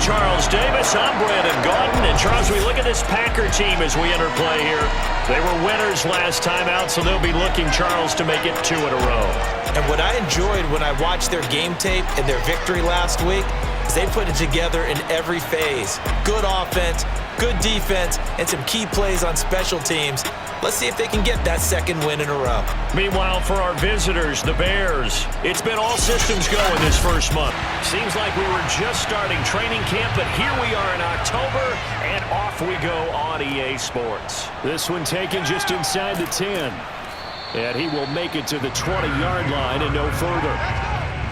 Charles Davis. I'm Brandon Gaudin. And Charles, we look at this Packer team as we interplay here. They were winners last time out, so they'll be looking, Charles, to make it 2 in a row. And what I enjoyed when I watched their game tape and their victory last week is they put it together in every phase. Good offense, good defense, and some key plays on special teams. Let's see if they can get that second win in a row. Meanwhile, for our visitors, the Bears, it's been all systems go in this first month. Seems like we were just starting training camp, but here we are in October, and off we go on EA Sports. This one taken just inside the 10. And he will make it to the 20-yard line and no further.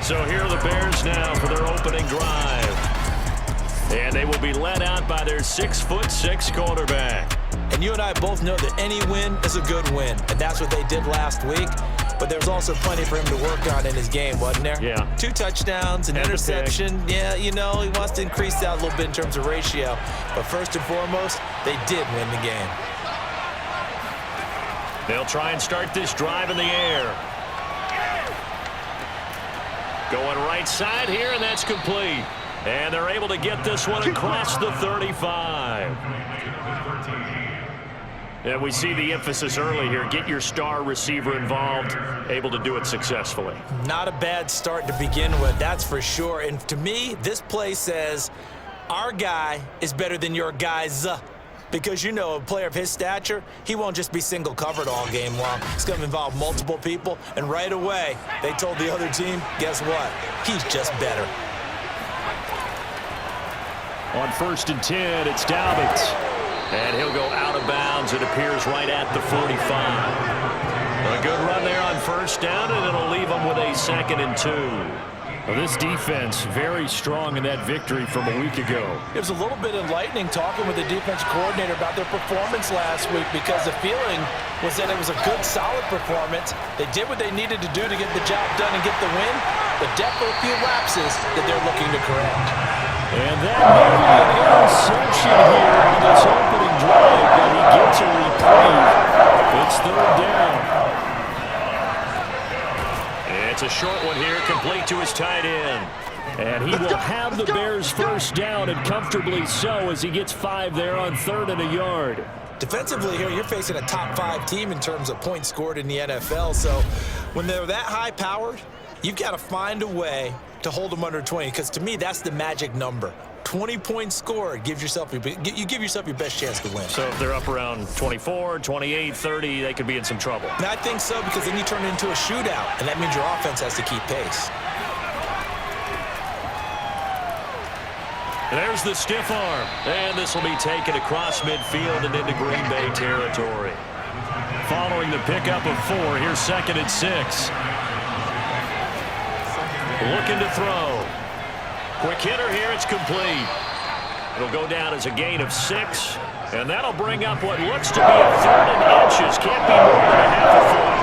So here are the Bears now for their opening drive. And they will be led out by their 6'6" quarterback. And you and I both know that any win is a good win, and that's what they did last week. But there's also plenty for him to work on in his game, wasn't there? Yeah. 2 touchdowns, an interception. Yeah, you know, he wants to increase that a little bit in terms of ratio. But first and foremost, they did win the game. They'll try and start this drive in the air. Going right side here, and that's complete. And they're able to get this one across the 35. And we see the emphasis early here. Get your star receiver involved, able to do it successfully. Not a bad start to begin with, that's for sure. And to me, this play says, our guy is better than your guys. Because, you know, a player of his stature, he won't just be single covered all game long. It's going to involve multiple people. And right away, they told the other team, guess what? He's just better. On 1st and 10, it's Dobbins. And he'll go out of bounds, it appears, right at the 45. A good run there on 1st down, and it'll leave them with a 2nd and 2. Well, this defense very strong in that victory from a week ago. It was a little bit enlightening talking with the defense coordinator about their performance last week, because the feeling was that it was a good, solid performance. They did what they needed to do to get the job done and get the win, but definitely a few lapses that they're looking to correct. And that may be an interception here on this opening drive, but he gets a reprieve. It's 3rd down. It's a short one here, complete to his tight end. And he will have the Bears 1st down, and comfortably so, as he gets 5 there on 3rd and a yard. Defensively here, you're facing a top 5 team in terms of points scored in the NFL. So when they're that high-powered, you've got to find a way to hold them under 20, because to me, that's the magic number. 20 points scored, you give yourself your best chance to win. So if they're up around 24, 28, 30, they could be in some trouble. And I think so, because then you turn it into a shootout, and that means your offense has to keep pace. There's the stiff arm, and this will be taken across midfield and into Green Bay territory. Following the pickup of 4, here's 2nd and 6. Looking to throw. Quick hitter here, it's complete. It'll go down as a gain of 6, and that'll bring up what looks to be a 3rd and inches. Can't be more than a half a foot.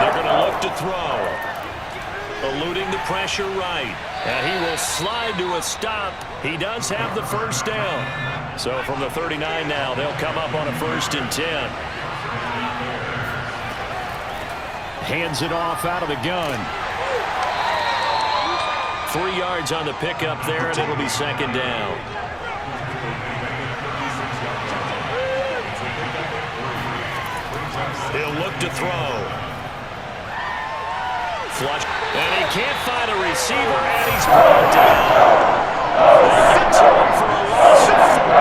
They're going to look to throw. Eluding the pressure right, and he will slide to a stop. He does have the 1st down. So from the 39 now, they'll come up on a 1st and 10. Hands it off out of the gun. 3 yards on the pickup there, and it'll be 2nd down. He'll look to throw. Flush. And he can't find a receiver, and he's brought down. They get to him for a loss of 4.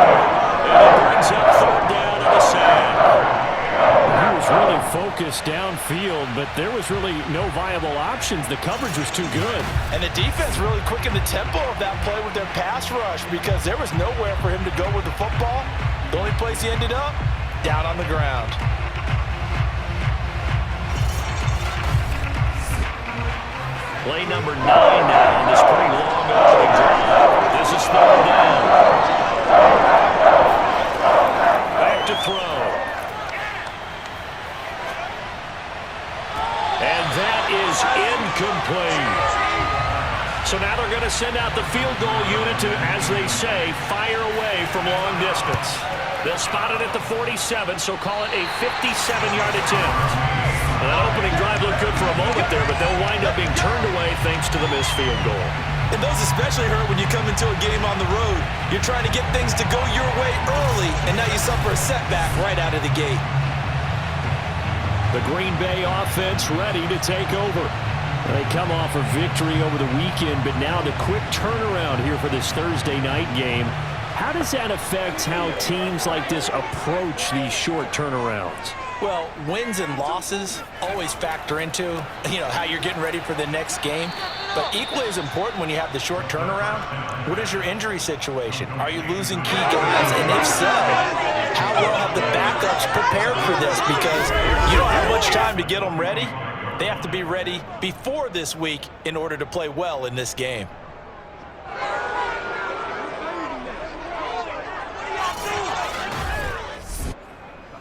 And it brings up 3rd down and a sack. He was really focused downfield, but there was really no viable options. The coverage was too good. And the defense really quickened the tempo of that play with their pass rush, because there was nowhere for him to go with the football. The only place he ended up, down on the ground. Play number 9 now on this pretty long opening drive. This is 3rd down. Back to throw. And that is incomplete. So now they're going to send out the field goal unit to, as they say, fire away from long distance. They'll spot it at the 47, so call it a 57-yard attempt. That opening drive looked good for a moment there, but they'll wind up being turned away thanks to the missed field goal. And those especially hurt when you come into a game on the road. You're trying to get things to go your way early, and now you suffer a setback right out of the gate. The Green Bay offense ready to take over. They come off a victory over the weekend, but now the quick turnaround here for this Thursday night game. How does that affect how teams like this approach these short turnarounds? Well, wins and losses always factor into, how you're getting ready for the next game. But equally as important when you have the short turnaround, what is your injury situation? Are you losing key guys? And if so, how well have the backups prepared for this? Because you don't have much time to get them ready. They have to be ready before this week in order to play well in this game.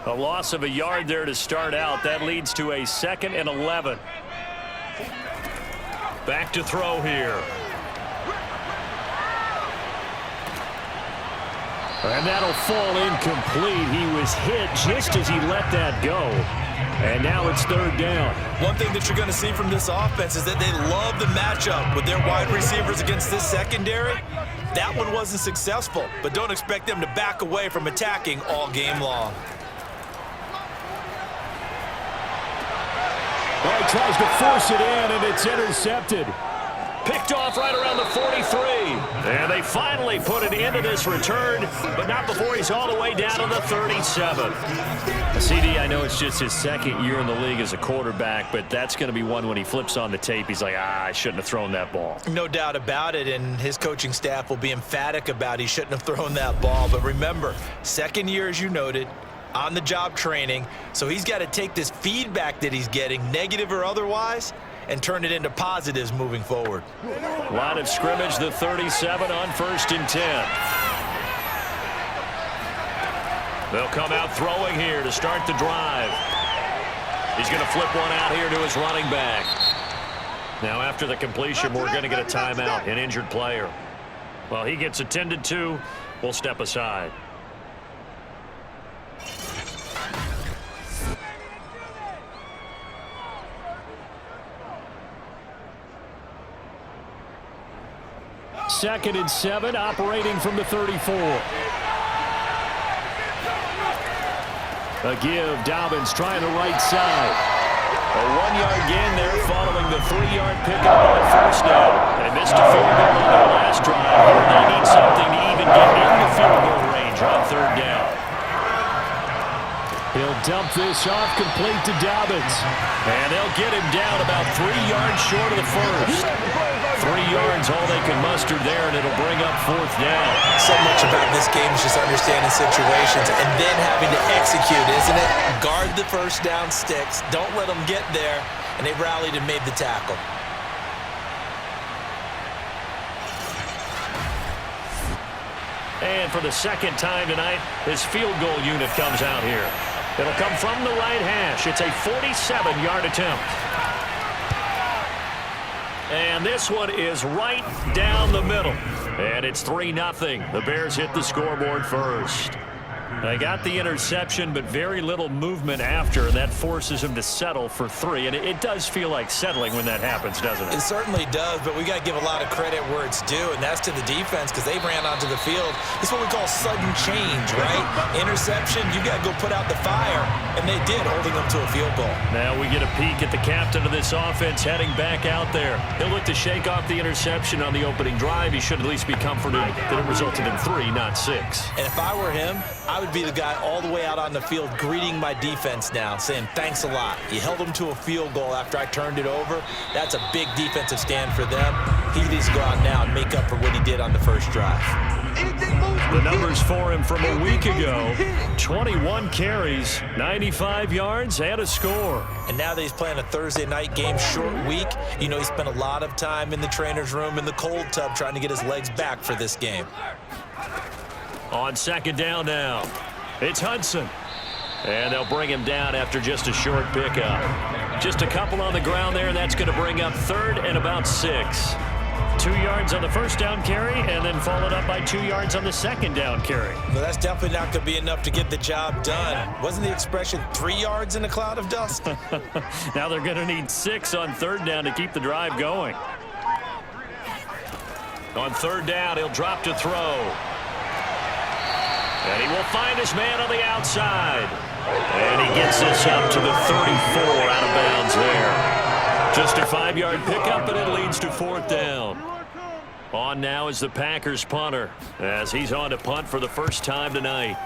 A loss of a yard there to start out. That leads to a 2nd and 11. Back to throw here. And that'll fall incomplete. He was hit just as he let that go. And now it's 3rd down. One thing that you're going to see from this offense is that they love the matchup with their wide receivers against this secondary. That one wasn't successful, but don't expect them to back away from attacking all game long. Well, he tries to force it in, and it's intercepted. Picked off right around the 43. And they finally put it into this return, but not before he's all the way down to the 37. CD, I know it's just his 2nd year in the league as a quarterback, but that's going to be one when he flips on the tape. He's like, I shouldn't have thrown that ball. No doubt about it, and his coaching staff will be emphatic about he shouldn't have thrown that ball. But remember, 2nd year, as you noted, on-the-job training, so he's got to take this feedback that he's getting, negative or otherwise, and turn it into positives moving forward. Line of scrimmage, the 37 on 1st and 10. They'll come out throwing here to start the drive. He's going to flip one out here to his running back. Now after the completion, we're going to get a timeout, an injured player. Well, he gets attended to. We'll step aside. Second and 7, operating from the 34. A give, Dobbins trying the right side. A 1-yard gain there following the 3-yard pickup on 1st down. They missed a field goal on their last drive. Here they need something to even get in the field goal range on 3rd down. He'll dump this off complete to Dobbins. And they'll get him down about 3 yards short of the 1st. 3 yards, all they can muster there, and it'll bring up 4th down. So much about this game is just understanding situations and then having to execute, isn't it? Guard the 1st down sticks. Don't let them get there. And they rallied and made the tackle. And for the 2nd time tonight, his field goal unit comes out here. It'll come from the right hash. It's a 47-yard attempt. And this one is right down the middle. And it's 3-0. The Bears hit the scoreboard first. They got the interception, but very little movement after, and that forces him to settle for 3. And it does feel like settling when that happens, doesn't it? It certainly does, but we got to give a lot of credit where it's due, and that's to the defense because they ran onto the field. It's what we call sudden change, right? Interception, you got to go put out the fire, and they did, holding them to a field goal. Now we get a peek at the captain of this offense heading back out there. He'll look to shake off the interception on the opening drive. He should at least be comforted that it resulted in 3, not 6. And if I were him, I would be the guy all the way out on the field greeting my defense now, saying thanks a lot. You held them to a field goal after I turned it over. That's a big defensive stand for them. He needs to go out now and make up for what he did on the first drive. The numbers for him from a week ago, 21 carries, 95 yards, and a score. And now that he's playing a Thursday night game, short week, you know he spent a lot of time in the trainer's room in the cold tub trying to get his legs back for this game. On 2nd down now, it's Hudson. And they'll bring him down after just a short pickup. Just a couple on the ground there, and that's going to bring up 3rd and about 6. 2 yards on the 1st down carry, and then followed up by 2 yards on the 2nd down carry. No, that's definitely not going to be enough to get the job done. Wasn't the expression 3 yards in a cloud of dust? Now they're going to need 6 on 3rd down to keep the drive going. On third down, he'll drop to throw. And he will find his man on the outside. And he gets this up to the 34 out of bounds there. Just a 5-yard pickup, and it leads to fourth down. On now is the Packers punter, as he's on to punt for the first time tonight.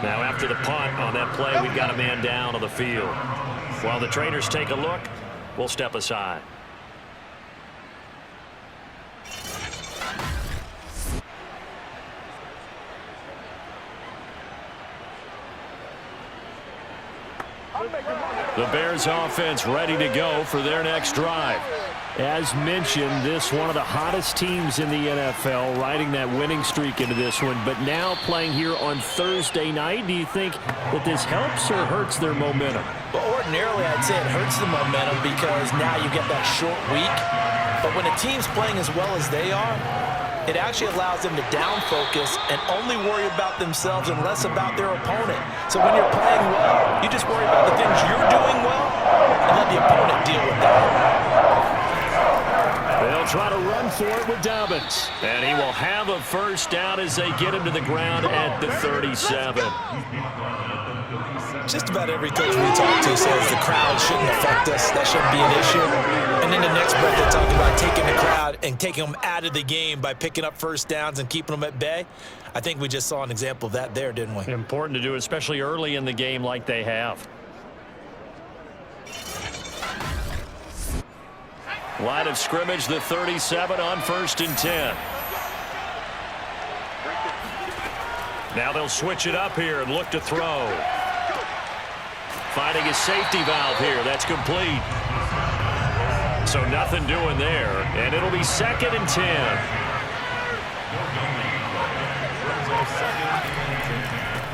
Now after the punt on that play, we've got a man down on the field. While the trainers take a look, we'll step aside. The Bears offense ready to go for their next drive. As mentioned, this one of the hottest teams in the NFL, riding that winning streak into this one, but now playing here on Thursday night. Do you think that this helps or hurts their momentum? Well, ordinarily, I'd say it hurts the momentum because now you get that short week. But when a team's playing as well as they are, it actually allows them to down focus and only worry about themselves and less about their opponent. So when you're playing well, you just worry about the things you're doing well and let the opponent deal with that. They'll try to run for it with Dobbins. And he will have a first down as they get him to the ground at the 37. Just about every coach we talk to says the crowd shouldn't affect us. That shouldn't be an issue. And then the next breath, they're talking about taking the crowd and taking them out of the game by picking up first downs and keeping them at bay. I think we just saw an example of that there, didn't we? Important to do, especially early in the game like they have. Line of scrimmage, the 37 on 1st and 10. Now they'll switch it up here and look to throw. Finding his safety valve here. That's complete. So nothing doing there. And it'll be 2nd and 10.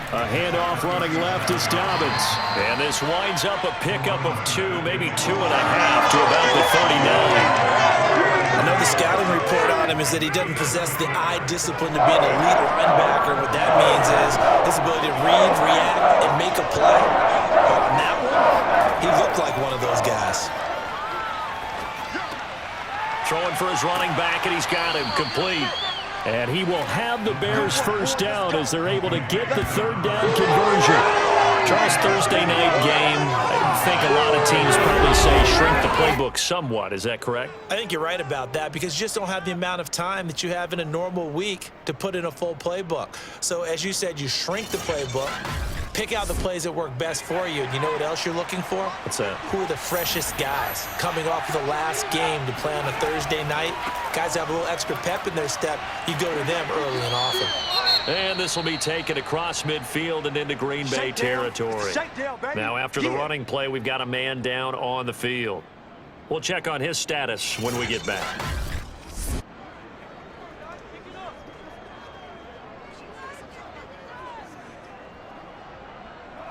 A handoff running left is Dobbins. And this winds up a pickup of 2, maybe 2.5 to about the 39. I know the scouting report on him is that he doesn't possess the eye discipline to be an elite linebacker. What that means is his ability to read, react, and make a play. On that one, he looked like one of those guys. Throwing for his running back, and he's got him complete. And he will have the Bears first down as they're able to get the third down conversion. Charles, Thursday night game, I think a lot of teams probably say shrink the playbook somewhat. Is that correct? I think you're right about that because you just don't have the amount of time that you have in a normal week to put in a full playbook. So as you said, you shrink the playbook, pick out the plays that work best for you. And you know what else you're looking for? What's that? Who are the freshest guys coming off of the last game to play on a Thursday night? Guys have a little extra pep in their step. You go to them early and often. And this will be taken across midfield and into Green Bay territory. Now after the running play, we've got a man down on the field. We'll check on his status when we get back.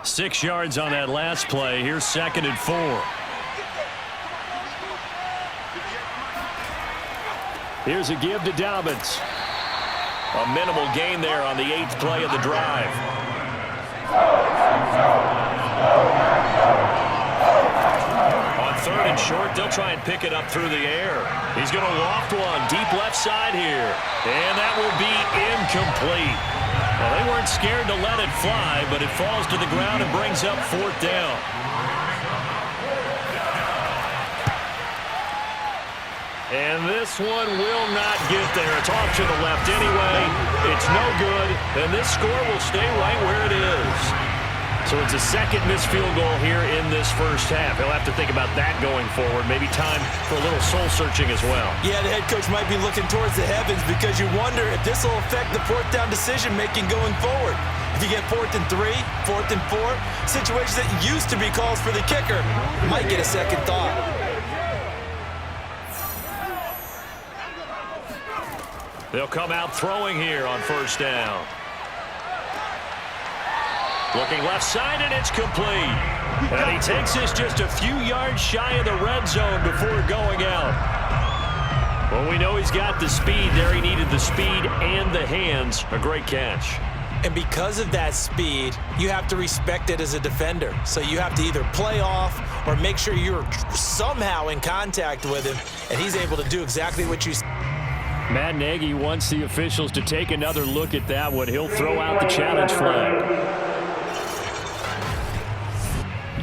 Six yards on that last play. Here's 2nd and 4. Here's a give to Dobbins. A minimal gain there on the 8th play of the drive. On 3rd and short, they'll try and pick it up through the air. He's going to loft one deep left side here. And that will be incomplete. Well, they weren't scared to let it fly, but it falls to the ground and brings up 4th down. And this one will not get there. It's off to the left anyway. It's no good, and this score will stay right where it is. So it's a second missed field goal here in this first half. He'll have to think about that going forward. Maybe time for a little soul-searching as well. Yeah, the head coach might be looking towards the heavens because you wonder if this will affect the 4th down decision-making going forward. If you get 4th and 3, 4th and 4, situations that used to be calls for the kicker might get a second thought. They'll come out throwing here on 1st down. Looking left side, and it's complete. And he takes this just a few yards shy of the red zone before going out. Well, we know he's got the speed there. He needed the speed and the hands. A great catch. And because of that speed, you have to respect it as a defender. So you have to either play off or make sure you're somehow in contact with him, and he's able to do exactly what you said. Matt Nagy wants the officials to take another look at that one. He'll throw out the challenge flag.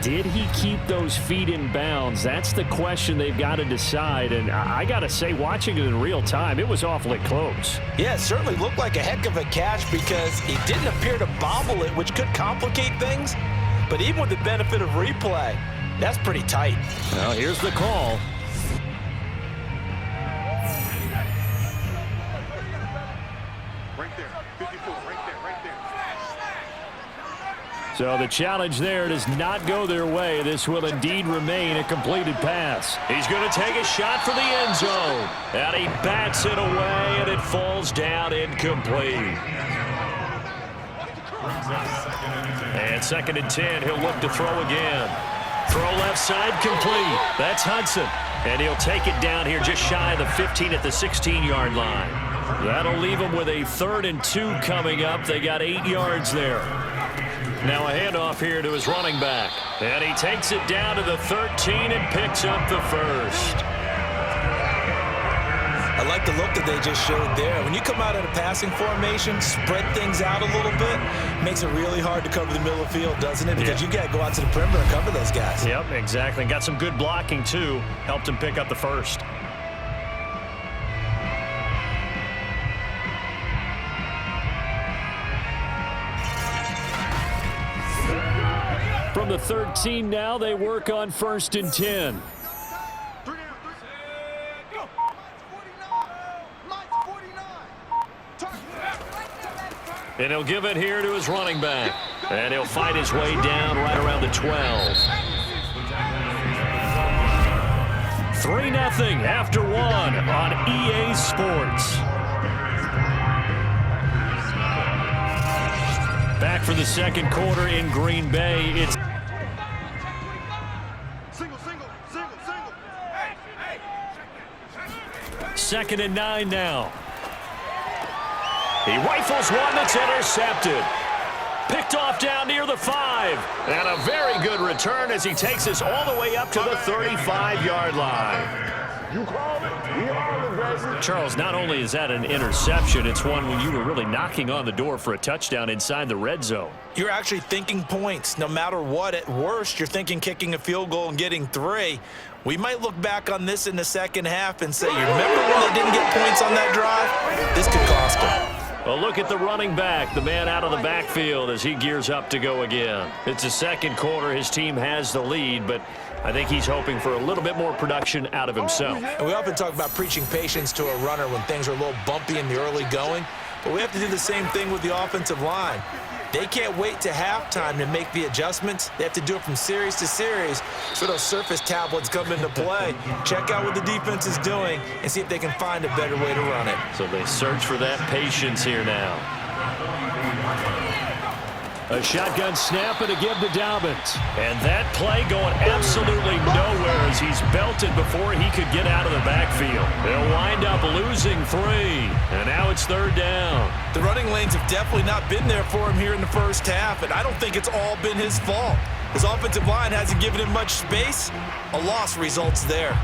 Did he keep those feet in bounds? That's the question they've got to decide. And I got to say, watching it in real time, it was awfully close. Yeah, it certainly looked like a heck of a catch because he didn't appear to bobble it, which could complicate things. But even with the benefit of replay, that's pretty tight. Well, here's the call. Right there, 54, right there. So the challenge there does not go their way. This will indeed remain a completed pass. He's going to take a shot for the end zone. And he bats it away, and it falls down incomplete. And 2nd and 10, he'll look to throw again. Throw left side, complete. That's Hudson. And he'll take it down here just shy of the 15 at the 16-yard line. That'll leave him with a 3rd and 2 coming up. They got 8 yards there. Now a handoff here to his running back. And he takes it down to the 13 and picks up the first. I like the look that they just showed there. When you come out of a passing formation, spread things out a little bit, makes it really hard to cover the middle of the field, doesn't it? Because you got to go out to the perimeter and cover those guys. Yep, exactly. And got some good blocking, too. Helped him pick up the first. From the 13 now, they work on 1st and 10. And he'll give it here to his running back. And he'll fight his way down right around the 12. 3-0 after 1 on EA Sports. Back for the 2nd quarter in Green Bay. It's Single. 2nd and 9 now. He rifles one that's intercepted. Picked off down near the 5. And a very good return as he takes us all the way up to the 35-yard line. You called it. We are the baby. Charles, not only is that an interception, it's one when you were really knocking on the door for a touchdown inside the red zone. You're actually thinking points. No matter what, at worst, you're thinking kicking a field goal and getting 3. We might look back on this in the second half and say, you remember when they didn't get points on that drive? This could cost them. Well, look at the running back, the man out of the backfield as he gears up to go again. It's the 2nd quarter. His team has the lead, but I think he's hoping for a little bit more production out of himself. And we often talk about preaching patience to a runner when things are a little bumpy in the early going, but we have to do the same thing with the offensive line. They can't wait to halftime to make the adjustments. They have to do it from series to series so those surface tablets come into play. Check out what the defense is doing and see if they can find a better way to run it. So they search for that patience here now. A shotgun snap and a give to Dobbins. And that play going absolutely nowhere as he's belted before he could get out of the backfield. They'll wind up losing 3. And now it's 3rd down. The running lanes have definitely not been there for him here in the first half, and I don't think it's all been his fault. His offensive line hasn't given him much space. A loss results there.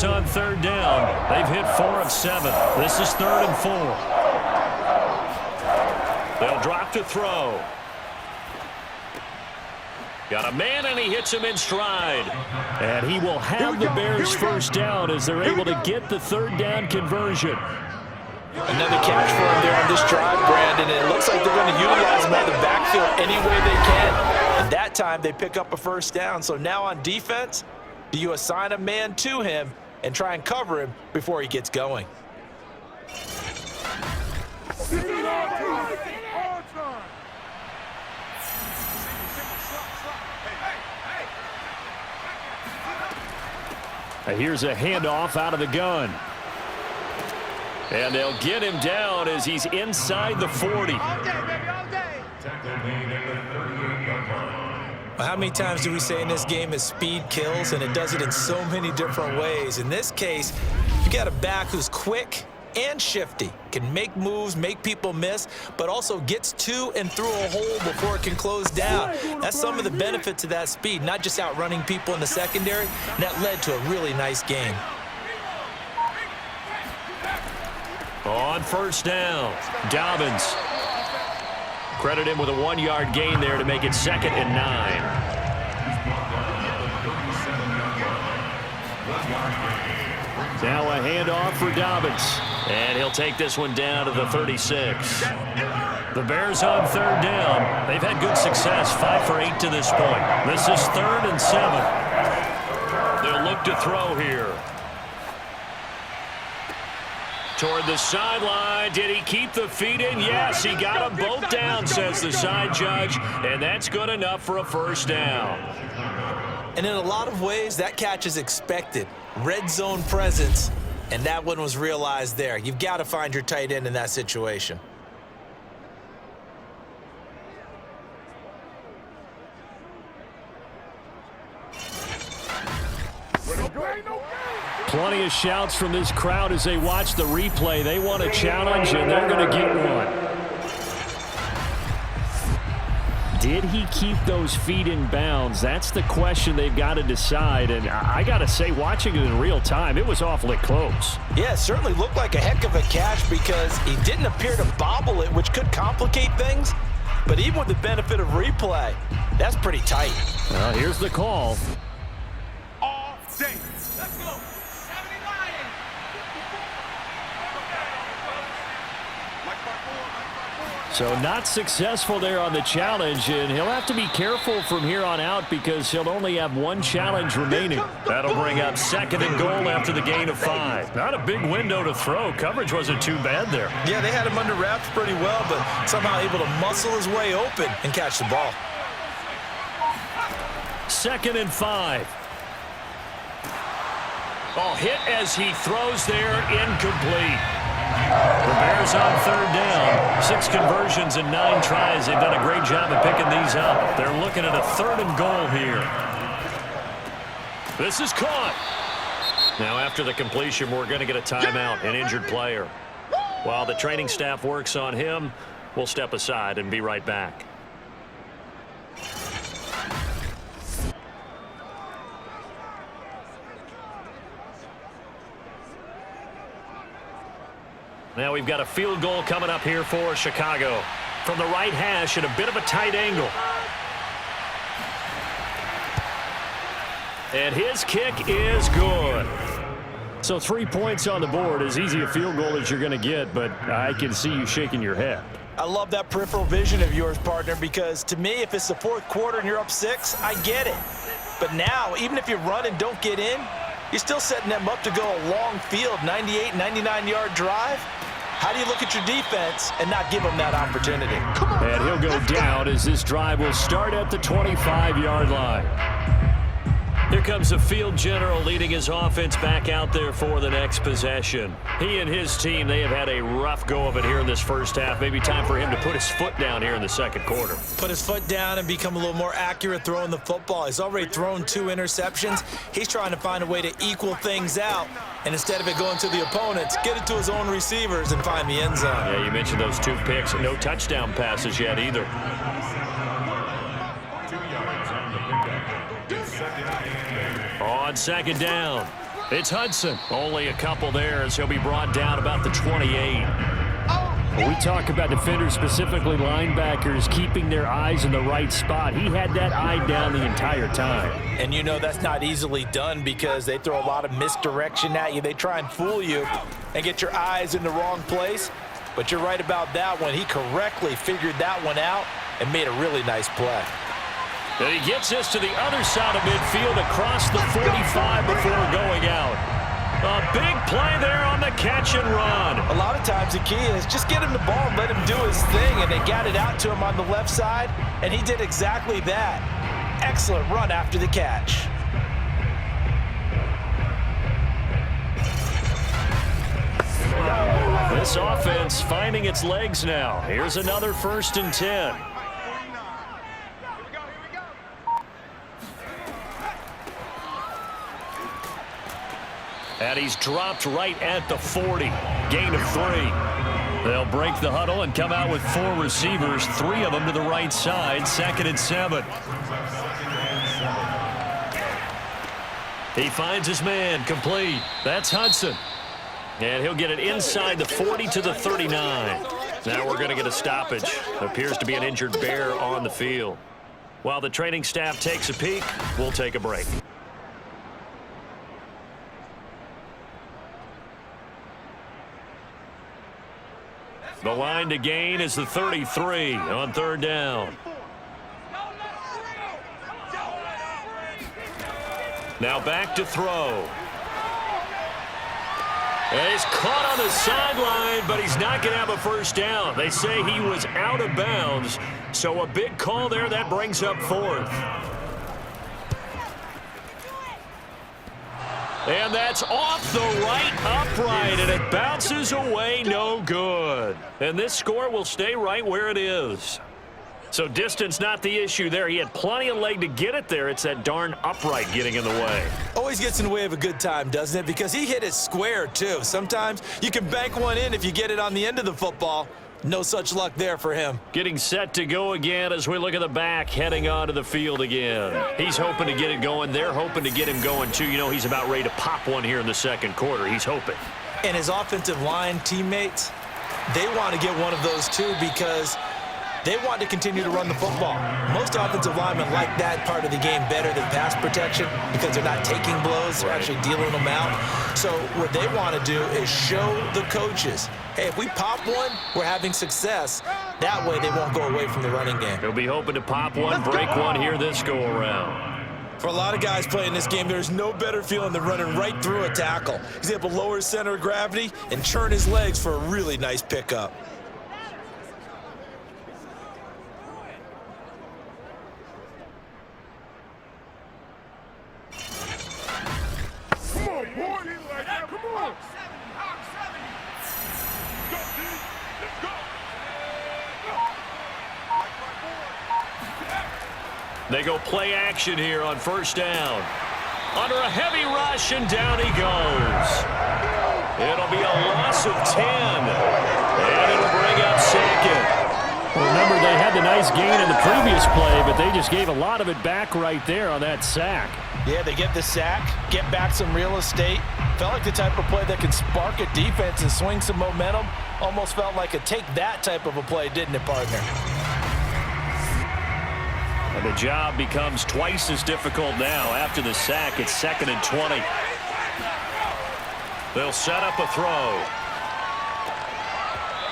On 3rd down. They've hit 4 of 7. This is 3rd and 4. They'll drop to throw. Got a man, and he hits him in stride. And he will have the Bears' first down as they're able to get the 3rd down conversion. Another catch for him there on this drive, Brandon, and it looks like they're going to utilize him out of the backfield any way they can. And that time they pick up a first down. So now on defense, do you assign a man to him and try and cover him before he gets going? Here's a handoff out of the gun. And they'll get him down as he's inside the 40. How many times do we say in this game is speed kills, and it does it in so many different ways. In this case, you got a back who's quick and shifty, can make moves, make people miss, but also gets to and through a hole before it can close down. That's some of the benefits of that speed, not just outrunning people in the secondary, and that led to a really nice game. On first down, Dobbins. Credit him with a 1-yard gain there to make it 2nd and 9. Now a handoff for Dobbins. And he'll take this one down to the 36. The Bears on 3rd down. They've had good success, 5 for 8 to this point. This is 3rd and 7. They'll look to throw here. Toward the sideline. Did he keep the feet in? Yes, he got them both down, says the side judge. And that's good enough for a 1st down. And in a lot of ways, that catch is expected. Red zone presence, and that one was realized there. You've got to find your tight end in that situation. Plenty of shouts from this crowd as they watch the replay. They want a challenge, and they're going to get one. Did he keep those feet in bounds? That's the question they've got to decide. And I got to say, watching it in real time, it was awfully close. Yeah, it certainly looked like a heck of a catch because he didn't appear to bobble it, which could complicate things. But even with the benefit of replay, that's pretty tight. Here's the call. All day. Let's go. 79. So not successful there on the challenge, and he'll have to be careful from here on out because he'll only have 1 challenge remaining. That'll bring up 2nd and goal after the gain of 5. Not a big window to throw. Coverage wasn't too bad there. Yeah, they had him under wraps pretty well, but somehow able to muscle his way open and catch the ball. 2nd and 5. Oh, hit as he throws there, incomplete. The Bears on 3rd down. 6 conversions and 9 tries. They've done a great job of picking these up. They're looking at a 3rd and goal here. This is caught. Now after the completion, we're going to get a timeout, an injured player. While the training staff works on him, we'll step aside and be right back. Now we've got a field goal coming up here for Chicago. From the right hash at a bit of a tight angle. And his kick is good. So 3 points on the board, as easy a field goal as you're going to get, but I can see you shaking your head. I love that peripheral vision of yours, partner, because to me, if it's the 4th quarter and you're up 6, I get it. But now, even if you run and don't get in, you're still setting them up to go a long field, 98, 99-yard drive. How do you look at your defense and not give them that opportunity? And he'll go down as this drive will start at the 25-yard line. Here comes the field general leading his offense back out there for the next possession. He and his team, they have had a rough go of it here in this first half. Maybe time for him to put his foot down here in the 2nd quarter. Put his foot down and become a little more accurate throwing the football. He's already thrown 2 interceptions. He's trying to find a way to equal things out. And instead of it going to the opponents, get it to his own receivers and find the end zone. Yeah, you mentioned those 2 picks. No touchdown passes yet either. On 2nd down, it's Hudson. Only a couple there as he'll be brought down about the 28. When we talk about defenders, specifically linebackers, keeping their eyes in the right spot. He had that eye down the entire time. And you know that's not easily done because they throw a lot of misdirection at you. They try and fool you and get your eyes in the wrong place. But you're right about that one. He correctly figured that one out and made a really nice play. And he gets this to the other side of midfield across the 45 before going out. A big play there on the catch and run. A lot of times the key is just get him the ball and let him do his thing, and they got it out to him on the left side, and he did exactly that. Excellent run after the catch. This offense finding its legs now. Here's another 1st and 10. And he's dropped right at the 40. Gain of 3. They'll break the huddle and come out with 4 receivers, 3 of them to the right side, 2nd and 7. He finds his man, complete. That's Hudson. And he'll get it inside the 40 to the 39. Now we're going to get a stoppage. Appears to be an injured Bear on the field. While the training staff takes a peek, we'll take a break. The line to gain is the 33 on 3rd down. Now back to throw. And he's caught on the sideline, but he's not going to have a 1st down. They say he was out of bounds, so a big call there. That brings up 4th. And that's off the right upright, and it bounces away, no good. And this score will stay right where it is. So distance not the issue there. He had plenty of leg to get it there. It's that darn upright getting in the way. Always gets in the way of a good time, doesn't it? Because he hit it square, too. Sometimes you can bank one in if you get it on the end of the football. No such luck there for him. Getting set to go again as we look at the back, heading onto the field again. He's hoping to get it going. They're hoping to get him going, too. You know, he's about ready to pop one here in the 2nd quarter. He's hoping. And his offensive line teammates, they want to get one of those, too, because they want to continue to run the football. Most offensive linemen like that part of the game better than pass protection because they're not taking blows. They're actually dealing them out. So what they want to do is show the coaches, hey, if we pop one, we're having success. That way they won't go away from the running game. He'll be hoping to pop one, break one here this go-around. For a lot of guys playing this game, there's no better feeling than running right through a tackle. He's able to lower his center of gravity and churn his legs for a really nice pickup. They go play action here on 1st down. Under a heavy rush, and down he goes. It'll be a loss of 10. And it'll bring up 2nd. Well, remember, they had the nice gain in the previous play, but they just gave a lot of it back right there on that sack. Yeah, they get the sack, get back some real estate. Felt like the type of play that can spark a defense and swing some momentum. Almost felt like a take that type of a play, didn't it, partner? And the job becomes twice as difficult now. After the sack, it's 2nd and 20. They'll set up a throw.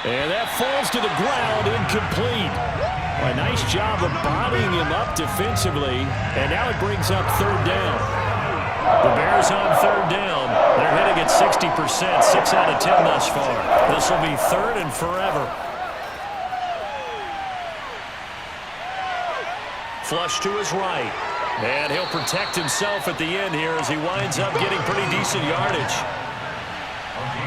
And that falls to the ground, incomplete. A nice job of bodying him up defensively. And now it brings up 3rd down. The Bears on 3rd down. They're hitting at 60%, 6 out of 10 thus far. This will be 3rd and forever. Flush to his right. And he'll protect himself at the end here as he winds up getting pretty decent yardage.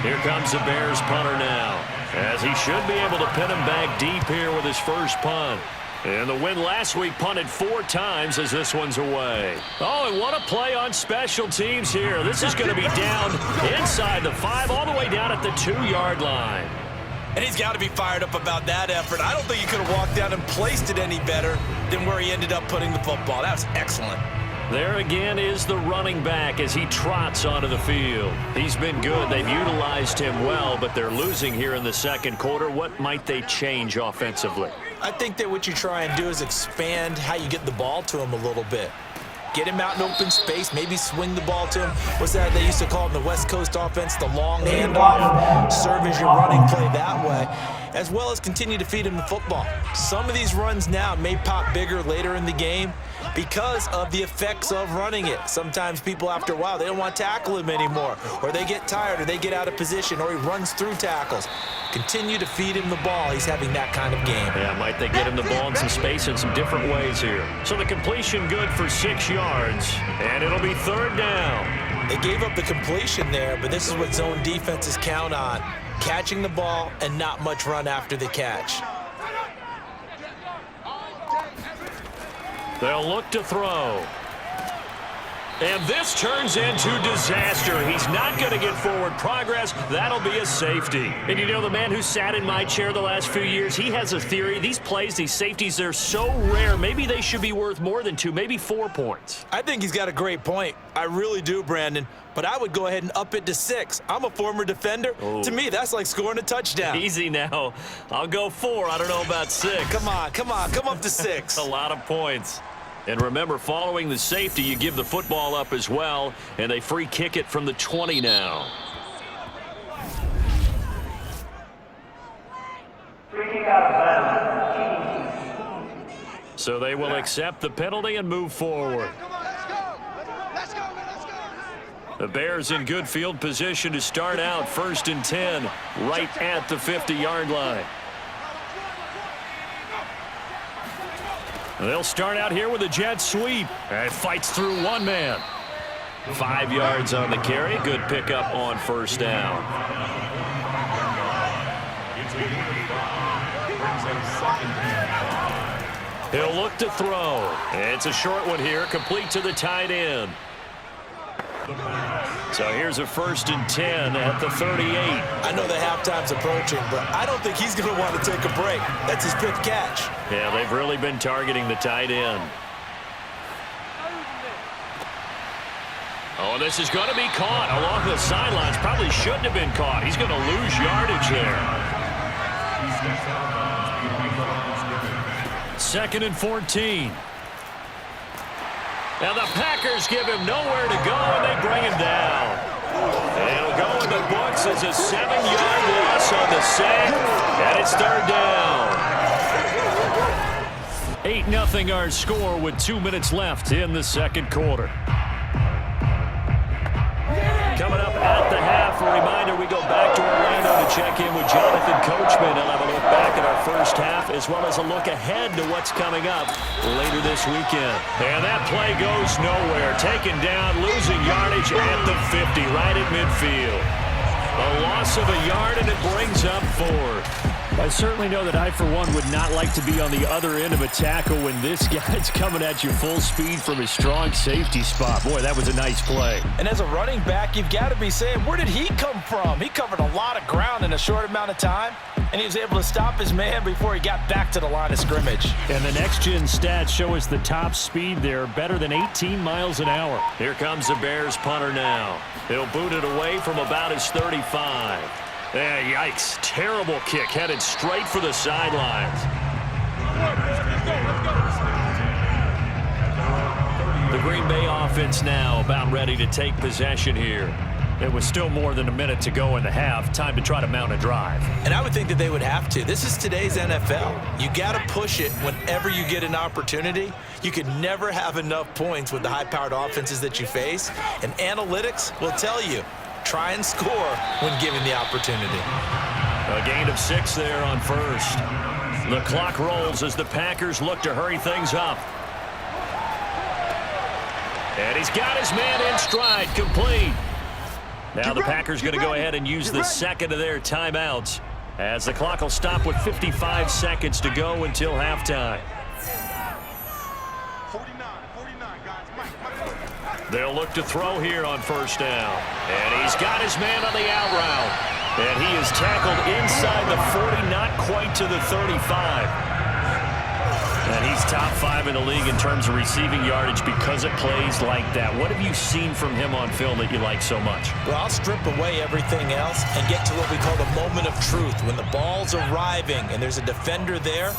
Here comes the Bears punter now, as he should be able to pin him back deep here with his first punt. And the win last week punted 4 times as this one's away. Oh, and what a play on special teams here. This is going to be down inside the 5, all the way down at the 2-yard line. And he's got to be fired up about that effort. I don't think he could have walked down and placed it any better than where he ended up putting the football. That was excellent. There again is the running back as he trots onto the field. He's been good. They've utilized him well, but they're losing here in the 2nd quarter. What might they change offensively? I think that what you try and do is expand how you get the ball to him a little bit. Get him out in open space, maybe swing the ball to him. What's that they used to call in the West Coast offense, the long handoff? Serve as your running play that way, as well as continue to feed him the football. Some of these runs now may pop bigger later in the game because of the effects of running it. Sometimes people, after a while, they don't want to tackle him anymore, or they get tired, or they get out of position, or he runs through tackles. Continue to feed him the ball. He's having that kind of game. Yeah, might they get him the ball in some space in some different ways here. So the completion good for 6 yards, and it'll be 3rd down. They gave up the completion there, but this is what zone defenses count on. catching the ball and not much run after the catch. They'll look to throw. And this turns into disaster. He's not going to get forward progress. That'll be a safety. And you know, the man who sat in my chair the last few years, he has a theory. These plays, these safeties, they're so rare. Maybe they should be worth more than 2, maybe 4 points. I think he's got a great point. I really do, Brandon. But I would go ahead and up it to 6. I'm a former defender. Oh. To me, that's like scoring a touchdown. Easy now. I'll go 4. I don't know about 6. Come on. Come up to 6. A lot of points. And remember, following the safety, you give the football up as well, and they free kick it from the 20 now. So they will accept the penalty and move forward. The Bears in good field position to start out 1st and 10, right at the 50-yard line. They'll start out here with a jet sweep. And fights through one man. 5 yards on the carry. Good pickup on 1st down. He'll look to throw. It's a short one here, complete to the tight end. So here's a 1st and 10 at the 38. I know the halftime's approaching, but I don't think he's going to want to take a break. That's his 5th catch. Yeah, they've really been targeting the tight end. Oh, this is going to be caught along the sidelines. Probably shouldn't have been caught. He's going to lose yardage there. 2nd and 14. Now the Packers give him nowhere to go, and they bring him down. It'll go in the books as a 7-yard loss on the sack, and it's 3rd down. 8-0 our score with 2 minutes left in the 2nd quarter. Coming up at the half, a reminder, we go back to Orlando to check in with Jonathan Coachman. He'll have a look back at our 1st half as well as a look ahead to what's coming up later this weekend. And that play goes nowhere. Taken down, losing yardage at the 50, right at midfield. A loss of a yard, and it brings up 4th. I certainly know that I, for one, would not like to be on the other end of a tackle when this guy's coming at you full speed from his strong safety spot. Boy, that was a nice play. And as a running back, you've got to be saying, where did he come from? He covered a lot of ground in a short amount of time, and he was able to stop his man before he got back to the line of scrimmage. And the next-gen stats show us the top speed there, better than 18 miles an hour. Here comes the Bears punter now. He'll boot it away from about his 35. Yeah, yikes. Terrible kick headed straight for the sidelines. The Green Bay offense now about ready to take possession here. It was still more than a minute to go in the half. Time to try to mount a drive. And I would think that they would have to. This is today's NFL. You got to push it whenever you get an opportunity. You can never have enough points with the high-powered offenses that you face. And analytics will tell you, try and score when given the opportunity. A gain of 6 there on 1st. The clock rolls as the Packers look to hurry things up. And he's got his man in stride, complete. Now the Packers going to go ahead and use the 2nd of their timeouts as the clock will stop with 55 seconds to go until halftime. 49, guys. They'll look to throw here on 1st down. And he's got his man on the out route. And he is tackled inside the 40, not quite to the 35. And he's top 5 in the league in terms of receiving yardage because of plays like that. What have you seen from him on film that you like so much? Well, I'll strip away everything else and get to what we call the moment of truth. When the ball's arriving and there's a defender there,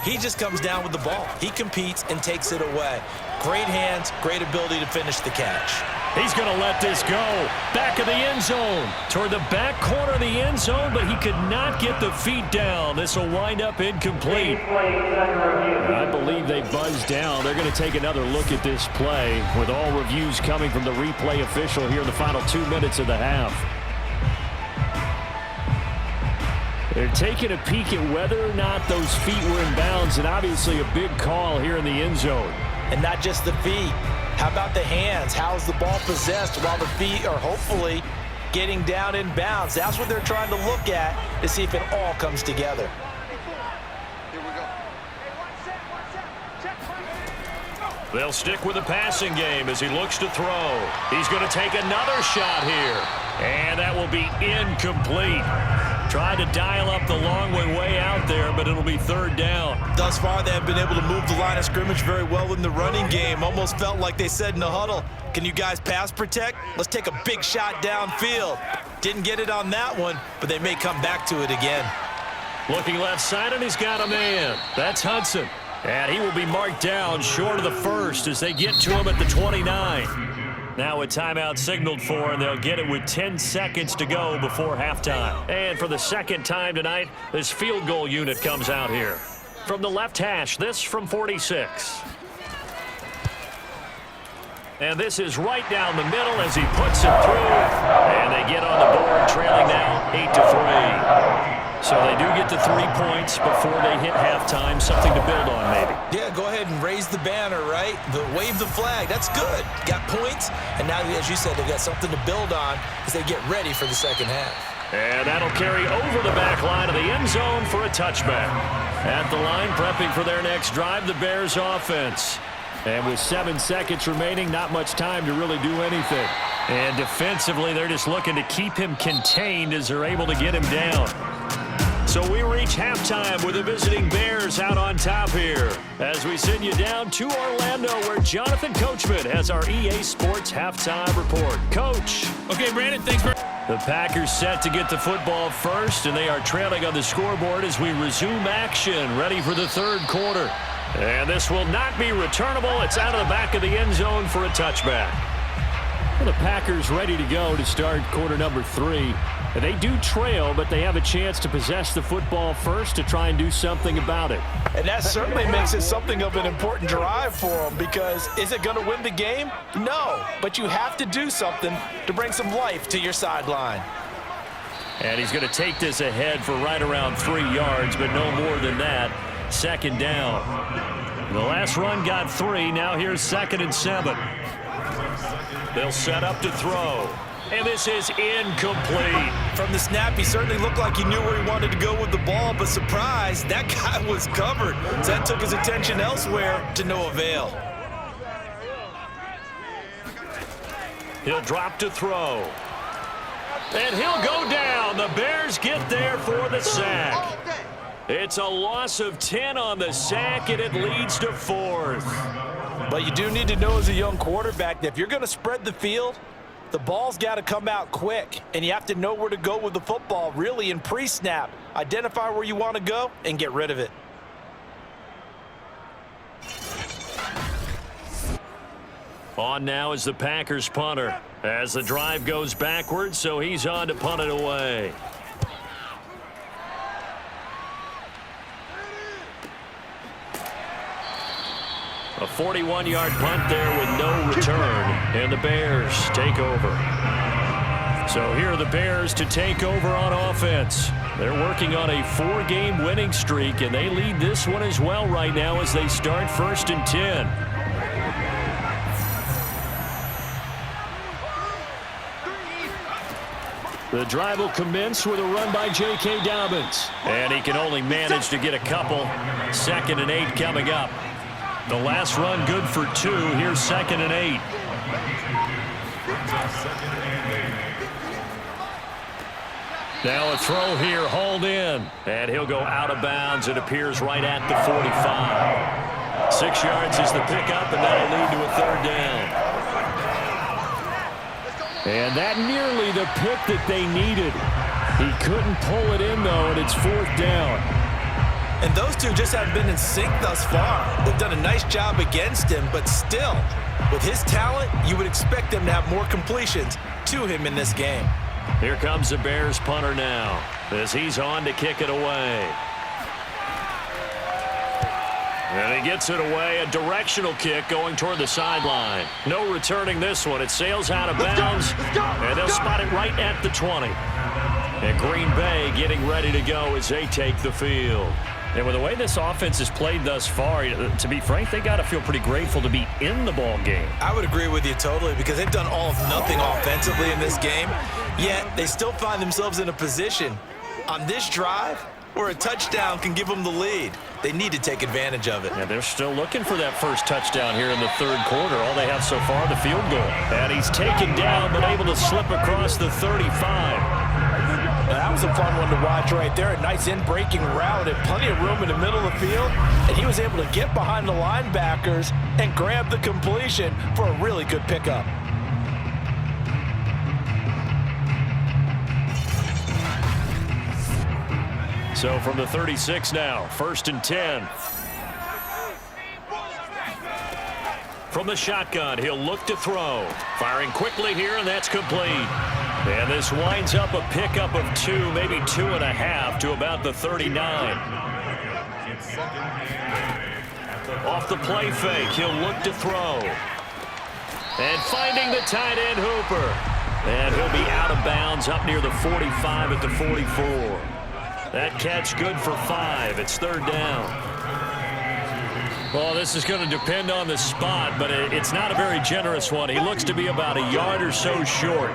he just comes down with the ball. He competes and takes it away. Great hands, great ability to finish the catch. He's going to let this go. Back of the end zone. Toward the back corner of the end zone, but he could not get the feet down. This will wind up incomplete. I believe they buzzed down. They're going to take another look at this play with all reviews coming from the replay official here in the final 2 minutes of the half. They're taking a peek at whether or not those feet were in bounds, and obviously a big call here in the end zone. And not just the feet. How about the hands? How's the ball possessed while the feet are hopefully getting down in bounds. That's what they're trying to look at to see if it all comes together. Here we go. They'll stick with the passing game as he looks to throw. He's going to take another shot here. And that will be incomplete. Tried to dial up the long one way out there, but it'll be third down. Thus far, they have been able to move the line of scrimmage very well in the running game. Almost felt like they said in the huddle, can you guys pass protect? Let's take a big shot downfield. Didn't get it on that one, but they may come back to it again. Looking left side, and he's got a man. That's Hudson. And he will be marked down short of the first as they get to him at the 29. Now a timeout signaled for, and they'll get it with 10 seconds to go before halftime. And for the second time tonight, this field goal unit comes out here. From the left hash, this from 46. And this is right down the middle as he puts it through. And they get on the board, trailing now 8-3. So they do get to 3 points before they hit halftime. Something to build on, maybe. Yeah, go ahead and raise the banner, right? Wave the flag. That's good. Got points, and now, as you said, they've got something to build on as they get ready for the second half. And that'll carry over the back line of the end zone for a touchback. At the line, prepping for their next drive, the Bears offense. And with 7 seconds remaining, not much time to really do anything. And defensively, they're just looking to keep him contained as they're able to get him down. So we reach halftime with the visiting Bears out on top here as we send you down to Orlando where Jonathan Coachman has our EA Sports halftime report. Coach. Okay, Brandon, thanks for... The Packers set to get the football first, and they are trailing on the scoreboard as we resume action, ready for the third quarter. And this will not be returnable. It's out of the back of the end zone for a touchback. Well, the Packers ready to go to start quarter number 3. They do trail, but they have a chance to possess the football first to try and do something about it. And that certainly makes it something of an important drive for them because is it going to win the game? No, but you have to do something to bring some life to your sideline. And he's going to take this ahead for right around 3 yards, but no more than that. Second down. The last run got 3. Now here's 2nd and 7. They'll set up to throw. And this is incomplete. From the snap, he certainly looked like he knew where he wanted to go with the ball, but surprise, that guy was covered. So that took his attention elsewhere to no avail. He'll drop to throw. And he'll go down. The Bears get there for the sack. It's a loss of 10 on the sack, and it leads to 4th. But you do need to know as a young quarterback that if you're going to spread the field, the ball's got to come out quick, and you have to know where to go with the football, really, in pre-snap. Identify where you want to go and get rid of it. On now is the Packers punter as the drive goes backwards, so he's on to punt it away. A 41-yard punt there with no return, and the Bears take over. So here are the Bears to take over on offense. They're working on a 4-game winning streak, and they lead this one as well right now as they start 1st and 10. The drive will commence with a run by J.K. Dobbins. And he can only manage to get a couple. 2nd and 8 coming up. The last run good for 2. Here's 2nd and 8. Now a throw here, hauled in. And he'll go out of bounds. It appears right at the 45. 6 yards is the pickup, and that'll lead to a 3rd down. And that nearly the pick that they needed. He couldn't pull it in, though, and it's 4th down. And those two just haven't been in sync thus far. They've done a nice job against him, but still, with his talent, you would expect them to have more completions to him in this game. Here comes the Bears punter now as he's on to kick it away. And he gets it away, a directional kick going toward the sideline. No returning this one. It sails out of bounds, and they'll spot it right at the 20. And Green Bay getting ready to go as they take the field. And with the way this offense has played thus far, to be frank, they got to feel pretty grateful to be in the ball game. I would agree with you totally because they've done all of nothing offensively in this game, yet they still find themselves in a position on this drive where a touchdown can give them the lead. They need to take advantage of it. Yeah, they're still looking for that first touchdown here in the third quarter. All they have so far, the field goal. And he's taken down but able to slip across the 35. That was a fun one to watch right there. A nice in-breaking route and plenty of room in the middle of the field. And he was able to get behind the linebackers and grab the completion for a really good pickup. So from the 36 now, 1st and 10. From the shotgun, he'll look to throw. Firing quickly here, and that's complete. And this winds up a pickup of 2, maybe 2.5 to about the 39. Off the play fake, he'll look to throw. And finding the tight end Hooper. And he'll be out of bounds up near the 45 at the 44. That catch good for 5. It's 3rd down. Well, this is going to depend on the spot, but it's not a very generous one. He looks to be about a yard or so short.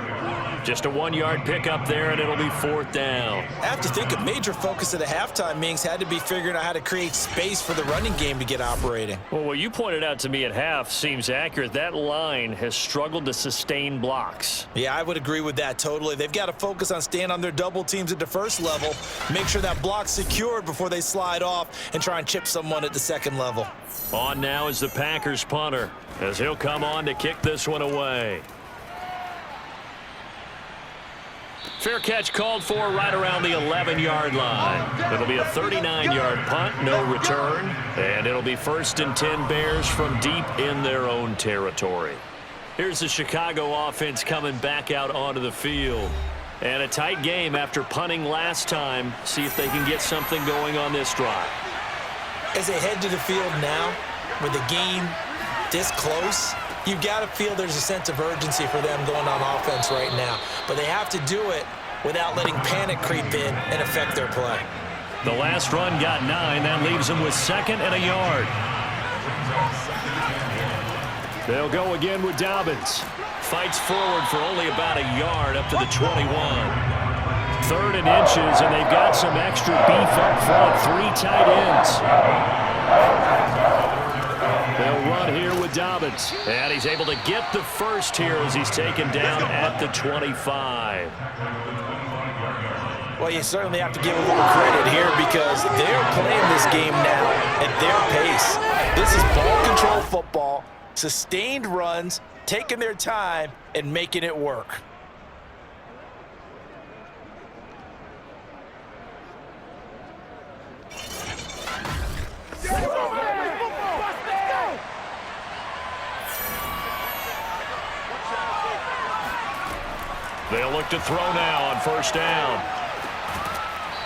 Just a 1-yard pickup there, and it'll be 4th down. I have to think a major focus of the halftime meetings had to be figuring out how to create space for the running game to get operating. Well, what you pointed out to me at half seems accurate. That line has struggled to sustain blocks. Yeah, I would agree with that totally. They've got to focus on staying on their double teams at the first level, make sure that block's secured before they slide off and try and chip someone at the second level. On now is the Packers punter, as he'll come on to kick this one away. Fair catch called for right around the 11-yard line. It'll be a 39-yard punt, no return, and it'll be 1st and 10 Bears from deep in their own territory. Here's the Chicago offense coming back out onto the field. And a tight game after punting last time. See if they can get something going on this drive. As they head to the field now, with the game this close, you've got to feel there's a sense of urgency for them going on offense right now. But they have to do it without letting panic creep in and affect their play. The last run got 9. That leaves them with 2nd and a yard. They'll go again with Dobbins. Fights forward for only about a yard up to the 21. 3rd and inches, and they've got some extra beef up front. 3 tight ends. They'll run here with Dobbins. And he's able to get the first here as he's taken down at the 25. Well, you certainly have to give a little credit here because they're playing this game now at their pace. This is ball control football, sustained runs, taking their time, and making it work. They'll look to throw now on 1st down.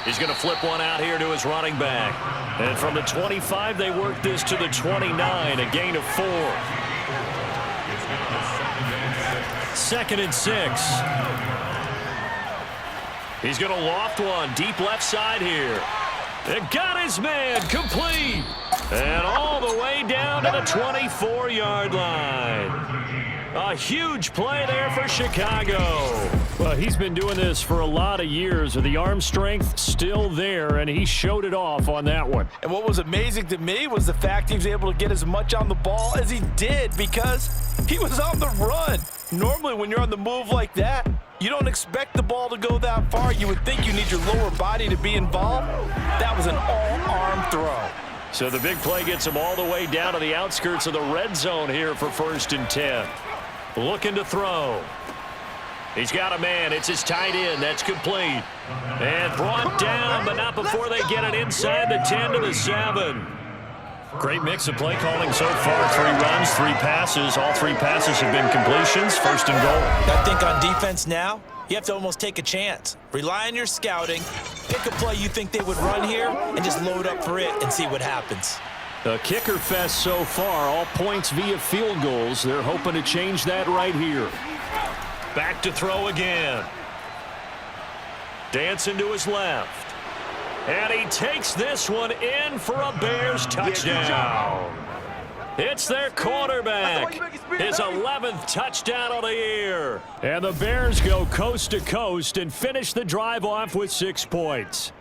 He's going to flip one out here to his running back. And from the 25, they work this to the 29, a gain of 4. 2nd and 6. He's going to loft one deep left side here. And got his man complete. And all the way down to the 24-yard line. A huge play there for Chicago. Well, he's been doing this for a lot of years, with the arm strength still there, and he showed it off on that one. And what was amazing to me was the fact he was able to get as much on the ball as he did because he was on the run. Normally, when you're on the move like that, you don't expect the ball to go that far. You would think you need your lower body to be involved. That was an all-arm throw. So the big play gets him all the way down to the outskirts of the red zone here for 1st and 10. Looking to throw. He's got a man. It's his tight end. That's complete. And brought down, but not before they get it inside the 10 to the 7. Great mix of play calling so far. 3 runs, 3 passes. All 3 passes have been completions. 1st and goal. I think on defense now, you have to almost take a chance. Rely on your scouting. Pick a play you think they would run here and just load up for it and see what happens. A kicker fest so far, all points via field goals. They're hoping to change that right here. Back to throw again. Dancing to his left. And he takes this one in for a Bears touchdown. It's their quarterback. His 11th touchdown of the year. And the Bears go coast to coast and finish the drive off with 6 points.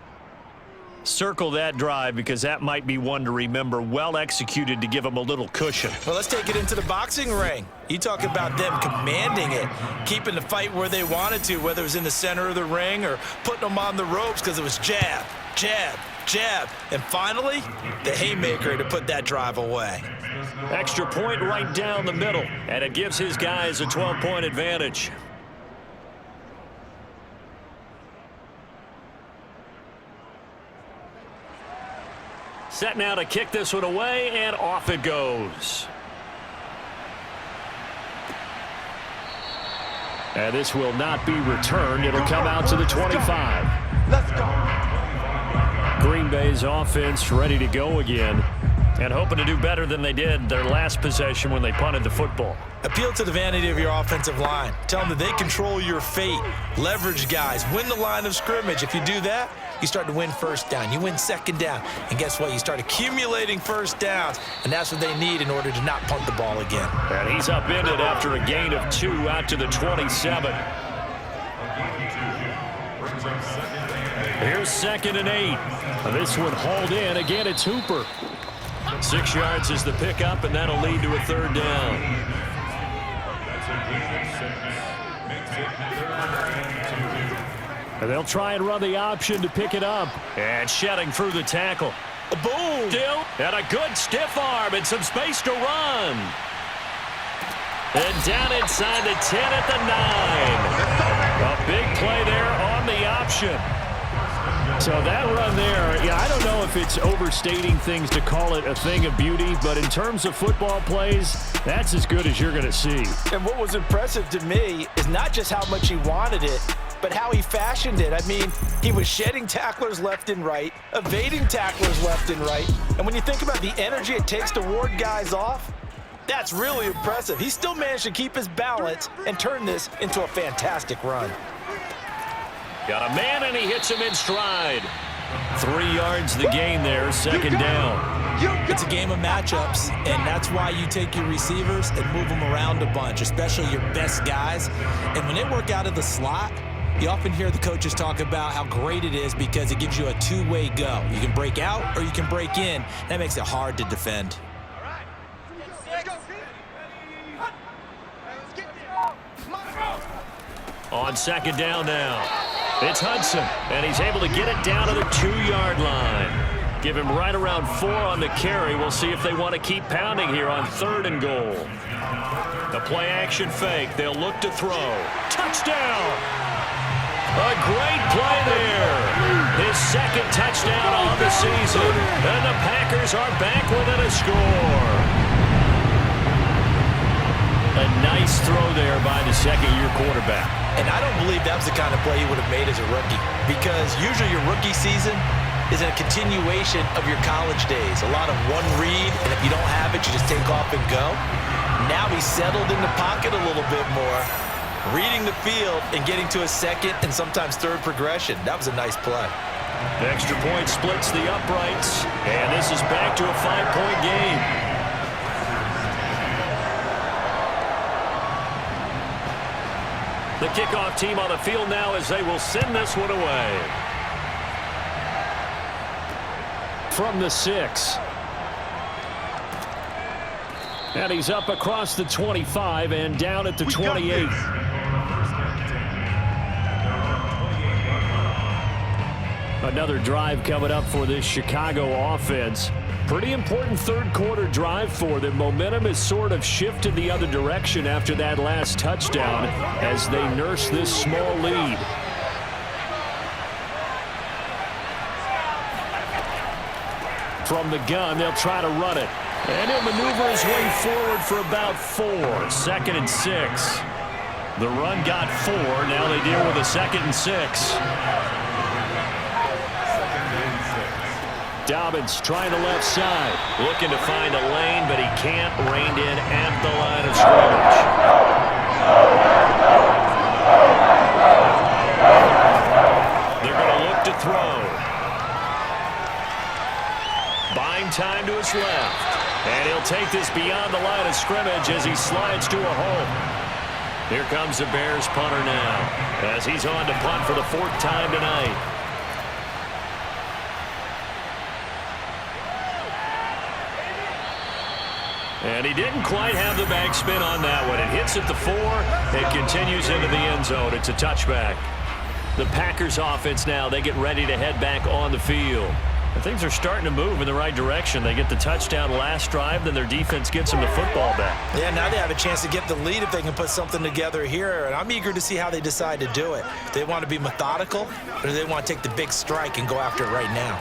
Circle that drive because that might be one to remember. Well executed to give them a little cushion. Well, let's take it into the boxing ring. You talk about them commanding it, keeping the fight where they wanted to, whether it was in the center of the ring or putting them on the ropes because it was jab, jab, jab. And finally, the haymaker to put that drive away. Extra point right down the middle, and it gives his guys a 12-point advantage. Set now to kick this one away, and off it goes. And this will not be returned. It'll come out to the 25. Let's go. Green Bay's offense ready to go again. And hoping to do better than they did their last possession when they punted the football. Appeal to the vanity of your offensive line. Tell them that they control your fate. Leverage guys. Win the line of scrimmage. If you do that, you start to win first down. You win second down. And guess what? You start accumulating first downs. And that's what they need in order to not punt the ball again. And he's upended after a gain of 2 out to the 27. Here's 2nd and 8. This one hauled in. Again, it's Hooper. 6 yards is the pickup, and that'll lead to a 3rd down. And they'll try and run the option to pick it up. And shedding through the tackle. Boom! Still, and a good stiff arm and some space to run. And down inside the 10 at the 9. A big play there on the option. So that run there, yeah, I don't know if it's overstating things to call it a thing of beauty, but in terms of football plays, that's as good as you're going to see. And what was impressive to me is not just how much he wanted it, but how he fashioned it. I mean, he was shedding tacklers left and right, evading tacklers left and right. And when you think about the energy it takes to ward guys off, that's really impressive. He still managed to keep his balance and turn this into a fantastic run. Got a man, and he hits him in stride. 3 yards the gain there, 2nd down. It's a game of matchups, and that's why you take your receivers and move them around a bunch, especially your best guys. And when they work out of the slot, you often hear the coaches talk about how great it is because it gives you a two-way go. You can break out or you can break in. That makes it hard to defend. On 2nd down now. It's Hudson, and he's able to get it down to the 2-yard line. Give him right around 4 on the carry. We'll see if they want to keep pounding here on 3rd and goal. The play-action fake. They'll look to throw. Touchdown! A great play there. His 2nd touchdown on the season. And the Packers are back within a score. A nice throw there by the 2nd-year quarterback. And I don't believe that was the kind of play he would have made as a rookie, because usually your rookie season is a continuation of your college days. A lot of one read, and if you don't have it, you just take off and go. Now he's settled in the pocket a little bit more, reading the field and getting to a 2nd and sometimes 3rd progression. That was a nice play. The extra point splits the uprights, and this is back to a 5-point game. The kickoff team on the field now as they will send this one away. From the 6. And he's up across the 25 and down at the 28. Another drive coming up for this Chicago offense. Pretty important 3rd quarter drive for them. Momentum has sort of shifted the other direction after that last touchdown as they nurse this small lead. From the gun, they'll try to run it. And he'll maneuver his way forward for about 4. 2nd and 6. The run got 4. Now they deal with a 2nd and 6. Dobbins trying the left side. Looking to find a lane, but he can't. Reined in at the line of scrimmage. They're going to look to throw. Playing time to his left. And he'll take this beyond the line of scrimmage as he slides to a home. Here comes the Bears punter now as he's on to punt for the 4th time tonight. And he didn't quite have the backspin on that one. It hits at the 4. It continues into the end zone. It's a touchback. The Packers offense now, they get ready to head back on the field. And things are starting to move in the right direction. They get the touchdown last drive, then their defense gets them the football back. Yeah, now they have a chance to get the lead if they can put something together here. And I'm eager to see how they decide to do it. Do they want to be methodical, or do they want to take the big strike and go after it right now?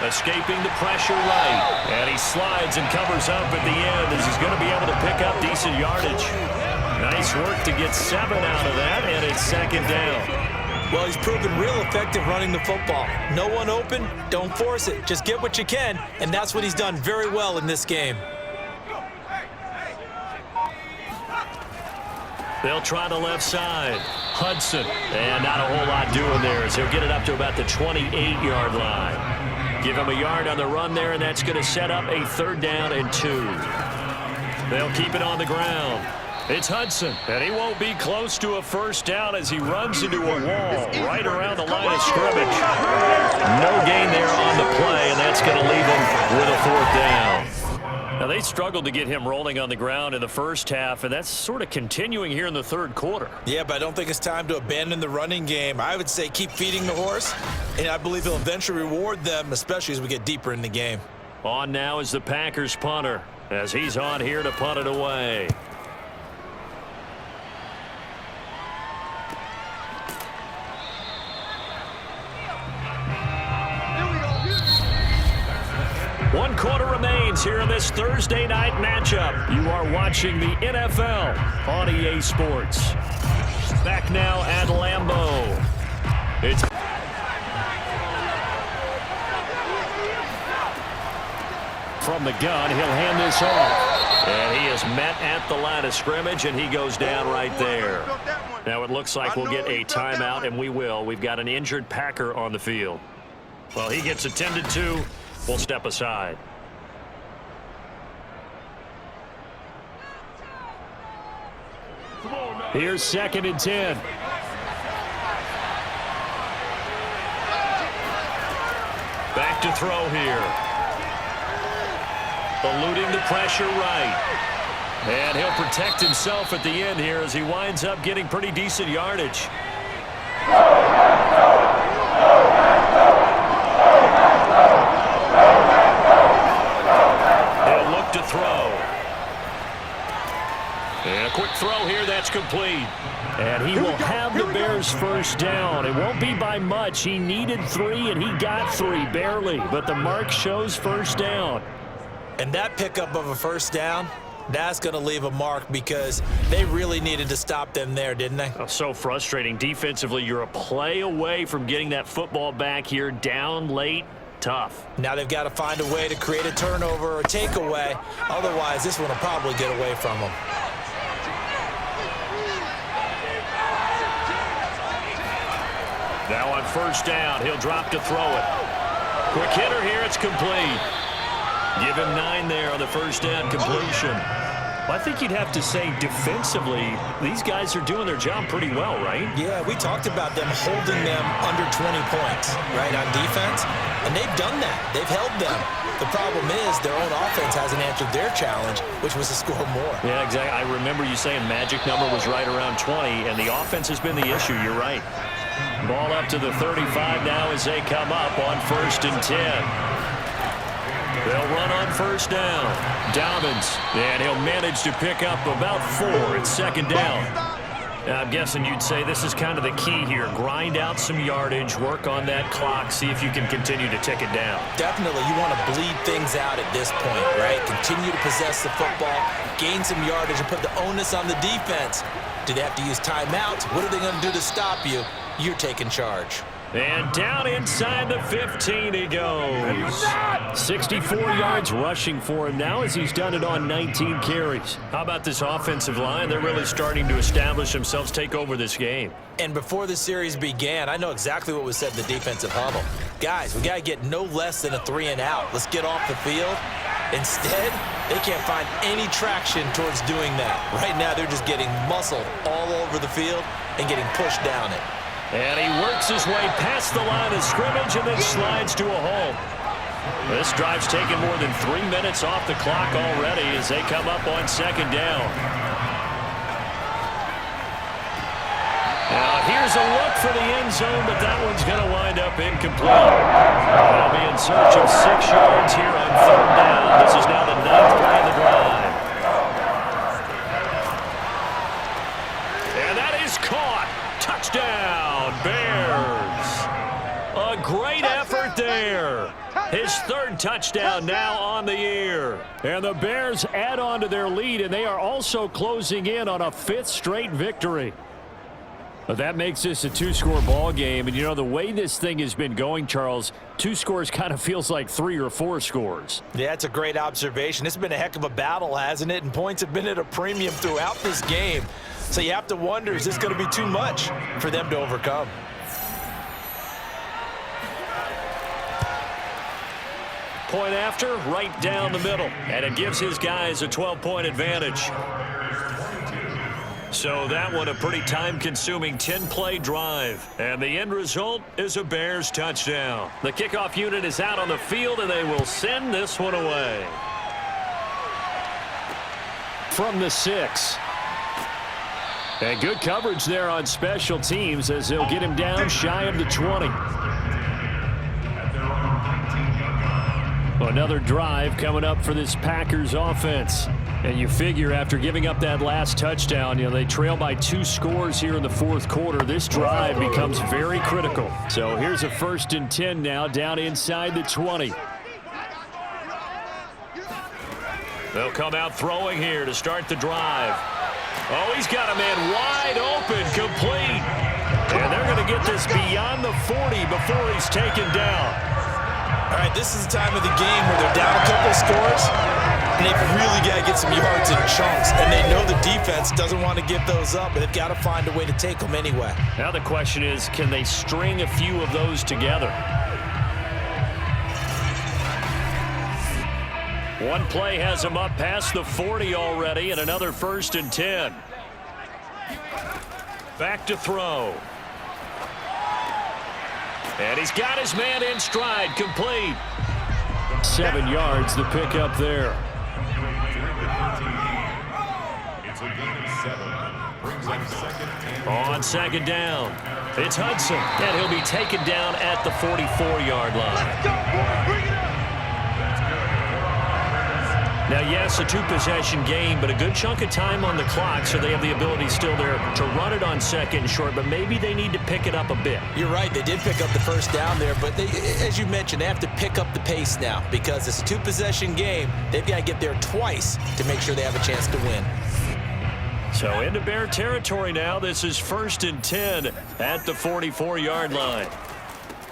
Escaping the pressure right. And he slides and covers up at the end as he's going to be able to pick up decent yardage. Nice work to get 7 out of that, and it's 2nd down. Well, he's proven real effective running the football. No one open, don't force it. Just get what you can, and that's what he's done very well in this game. They'll try the left side. Hudson, and not a whole lot doing there as he'll get it up to about the 28-yard line. Give him a yard on the run there, and that's going to set up a 3rd down and 2. They'll keep it on the ground. It's Hudson, and he won't be close to a 1st down as he runs into a wall right around the line of scrimmage. No gain there on the play, and that's going to leave him with a 4th down. Now, they struggled to get him rolling on the ground in the first half, and that's sort of continuing here in the 3rd quarter. Yeah, but I don't think it's time to abandon the running game. I would say keep feeding the horse, and I believe he'll eventually reward them, especially as we get deeper in the game. On now is the Packers punter as he's on here to punt it away. One quarter remains here in this Thursday night matchup. You are watching the NFL on EA Sports. Back now at Lambeau. It's from the gun. He'll hand this off. And he is met at the line of scrimmage, and he goes down right there. Now it looks like we'll get a timeout, and we will. We've got an injured Packer on the field. Well, he gets attended to. We'll step aside. Here's 2nd and 10. Back to throw here. Eluding the pressure right. And he'll protect himself at the end here as he winds up getting pretty decent yardage. To throw. And a quick throw here, that's complete. And he will have the Bears' 1st down. It won't be by much. He needed 3, and he got 3, barely. But the mark shows 1st down. And that pickup of a 1st down, that's going to leave a mark because they really needed to stop them there, didn't they? Oh, so frustrating. Defensively, you're a play away from getting that football back here, down late. Tough. Now they've got to find a way to create a turnover or takeaway. Otherwise, this one will probably get away from them. Now on 1st down, he'll drop to throw it. Quick hitter here, it's complete. Give him 9 there on the 1st down completion. Well, I think you'd have to say defensively, these guys are doing their job pretty well, right? Yeah, we talked about them holding them under 20 points, right, on defense. And they've done that. They've held them. The problem is their own offense hasn't answered their challenge, which was to score more. Yeah, exactly. I remember you saying magic number was right around 20, and the offense has been the issue. You're right. Ball up to the 35 now as they come up on 1st and 10. They'll run on 1st down. Dobbins, and he'll manage to pick up about 4. It's 2nd down. Now, I'm guessing you'd say this is kind of the key here. Grind out some yardage, work on that clock, see if you can continue to tick it down. Definitely. You want to bleed things out at this point, right? Continue to possess the football, gain some yardage, and put the onus on the defense. Do they have to use timeouts? What are they going to do to stop you? You're taking charge. And down inside the 15 he goes. 64 yards rushing for him now as he's done it on 19 carries. How about this offensive line? They're really starting to establish themselves, take over this game. And before the series began, I know exactly what was said in the defensive huddle. guys, we got to get no less than a 3-and-out. Let's get off the field. Instead, they can't find any traction towards doing that. Right now, they're just getting muscled all over the field and getting pushed down it. And he works his way past the line of scrimmage and then slides to a home. This drive's taken more than 3 minutes off the clock already as they come up on second down. Now here's a look for the end zone, but that one's going to wind up incomplete. They'll be in search of 6 yards here on third down. This is now the 9th play of the drive. And that is caught. Touchdown, Bears. A great effort there. His 3rd touchdown now on the year. And the Bears add on to their lead, and they are also closing in on a 5th straight victory. But that makes this a 2-score ball game. And, you know, the way this thing has been going, Charles, 2 scores kind of feels like 3 or 4 scores. Yeah, that's a great observation. It's been a heck of a battle, hasn't it? And points have been at a premium throughout this game. So you have to wonder, is this going to be too much for them to overcome? Point after, right down the middle. And it gives his guys a 12-point advantage. So that one a pretty time-consuming 10-play drive. And the end result is a Bears touchdown. The kickoff unit is out on the field, and they will send this one away. From the 6. And good coverage there on special teams as they'll get him down shy of the 20. Another drive coming up for this Packers offense. And you figure after giving up that last touchdown, you know, they trail by 2 scores here in the 4th quarter. This drive becomes very critical. So here's a 1st and 10 now down inside the 20. They'll come out throwing here to start the drive. Oh, he's got a man wide open, complete. And they're going to get this beyond the 40 before he's taken down. All right, this is the time of the game where they're down a couple of scores, and they've really got to get some yards in chunks. And they know the defense doesn't want to give those up, but they've got to find a way to take them anyway. Now the question is, can they string a few of those together? One play has him up past the 40 already, and another 1st and 10. Back to throw. And he's got his man in stride, complete. 7 yards, the pickup there. On second down, it's Hudson, and he'll be taken down at the 44-yard line. Now, yes, a 2-possession game, but a good chunk of time on the clock, so they have the ability still there to run it on 2nd and short, but maybe they need to pick it up a bit. You're right. They did pick up the 1st down there, but they, as you mentioned, they have to pick up the pace now because it's a 2-possession game. They've got to get there twice to make sure they have a chance to win. So into Bear territory now. This is 1st and 10 at the 44-yard line.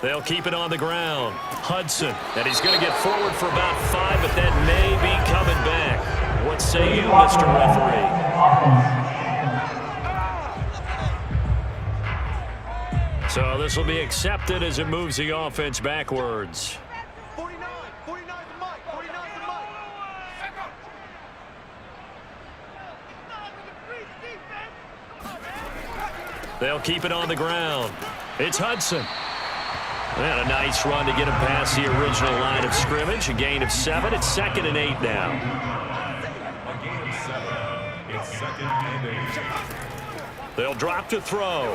They'll keep it on the ground. Hudson, and he's going to get forward for about 5, but that may be coming back. What say you, Mr. Referee? So this will be accepted as it moves the offense backwards. 49 the mic, 49 the mic. They'll keep it on the ground. It's Hudson. And a nice run to get him past the original line of scrimmage. A gain of 7. It's 2nd and 8 now. A gain of 7. It's 2nd and 8. They'll drop to throw.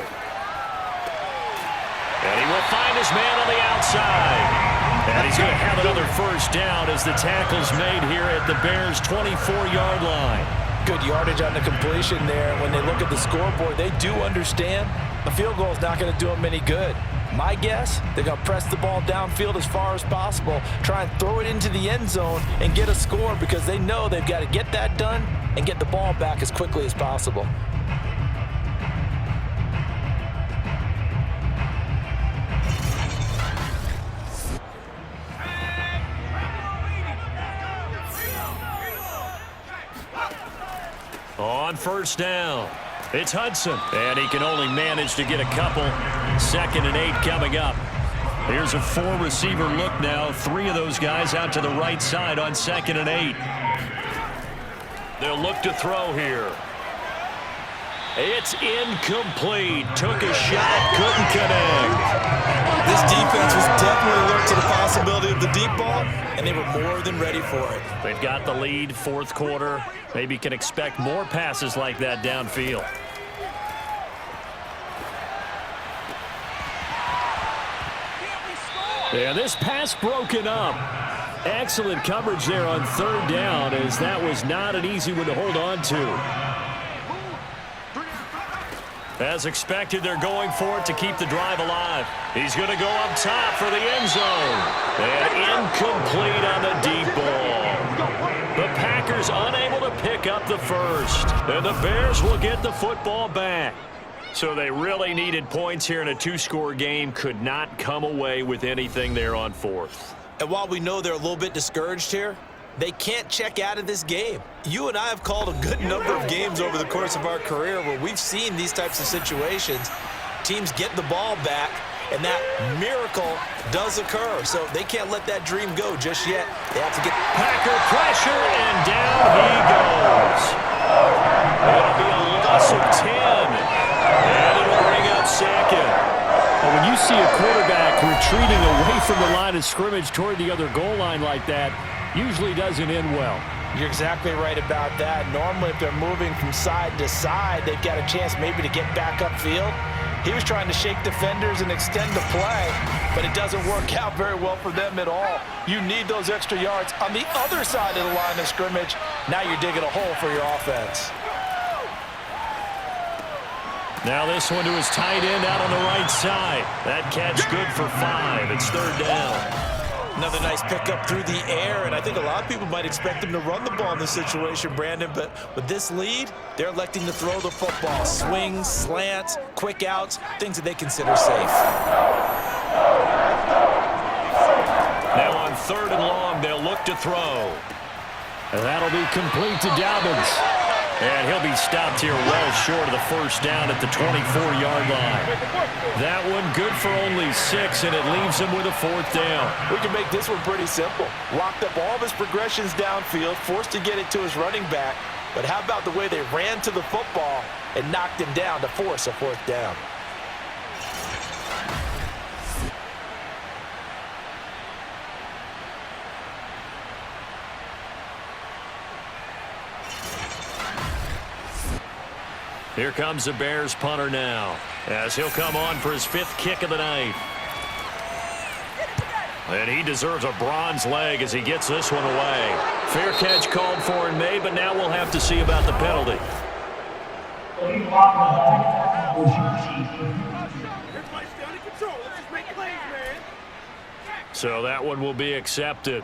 And he will find his man on the outside. And he's going to have another 1st down as the tackle's made here at the Bears' 24-yard line. Good yardage on the completion there. When they look at the scoreboard, they do understand a field goal is not going to do them any good. My guess, they're going to press the ball downfield as far as possible, try and throw it into the end zone and get a score because they know they've got to get that done and get the ball back as quickly as possible. On 1st down, it's Hudson, and he can only manage to get a couple. 2nd and 8 coming up. Here's a four-receiver look now. Three of those guys out to the right side on 2nd and 8. They'll look to throw here. It's incomplete. Took a shot, couldn't connect. This defense was definitely alert to the possibility of the deep ball, and they were more than ready for it. They've got the lead, fourth quarter. Maybe can expect more passes like that downfield. Yeah, this pass broken up. Excellent coverage there on 3rd down, as that was not an easy one to hold on to. As expected, they're going for it to keep the drive alive. He's going to go up top for the end zone. And incomplete on the deep ball. The Packers unable to pick up the first. And the Bears will get the football back. So they really needed points here in a 2-score game. Could not come away with anything there on 4th. And while we know they're a little bit discouraged here, they can't check out of this game. You and I have called a good number of games over the course of our career where we've seen these types of situations. Teams get the ball back, and that miracle does occur. So they can't let that dream go just yet. They have to get Packer pressure, and down he goes. It'll be a loss of 10. And it'll bring up 2nd. Well, when you see a quarterback retreating away from the line of scrimmage toward the other goal line like that, usually doesn't end well. You're exactly right about that. Normally, if they're moving from side to side, they've got a chance maybe to get back upfield. He was trying to shake defenders and extend the play, but it doesn't work out very well for them at all. You need those extra yards on the other side of the line of scrimmage. Now you're digging a hole for your offense. Now this one to his tight end out on the right side. That catch good for 5. It's 3rd down. another nice pickup through the air, and I think a lot of people might expect them to run the ball in this situation, Brandon, but with this lead, they're electing to throw the football. Swings, slants, quick outs, things that they consider safe. Now on 3rd and long, they'll look to throw. And that'll be complete to Dobbins. And he'll be stopped here well short of the first down at the 24-yard line. That one good for only 6, and it leaves him with a 4th down. We can make this one pretty simple. Locked up all of his progressions downfield, forced to get it to his running back. But how about the way they ran to the football and knocked him down to force a 4th down? Here comes the Bears punter now, as he'll come on for his 5th kick of the night. And he deserves a bronze leg as he gets this one away. Fair catch called for and made, but now we'll have to see about the penalty. So that one will be accepted.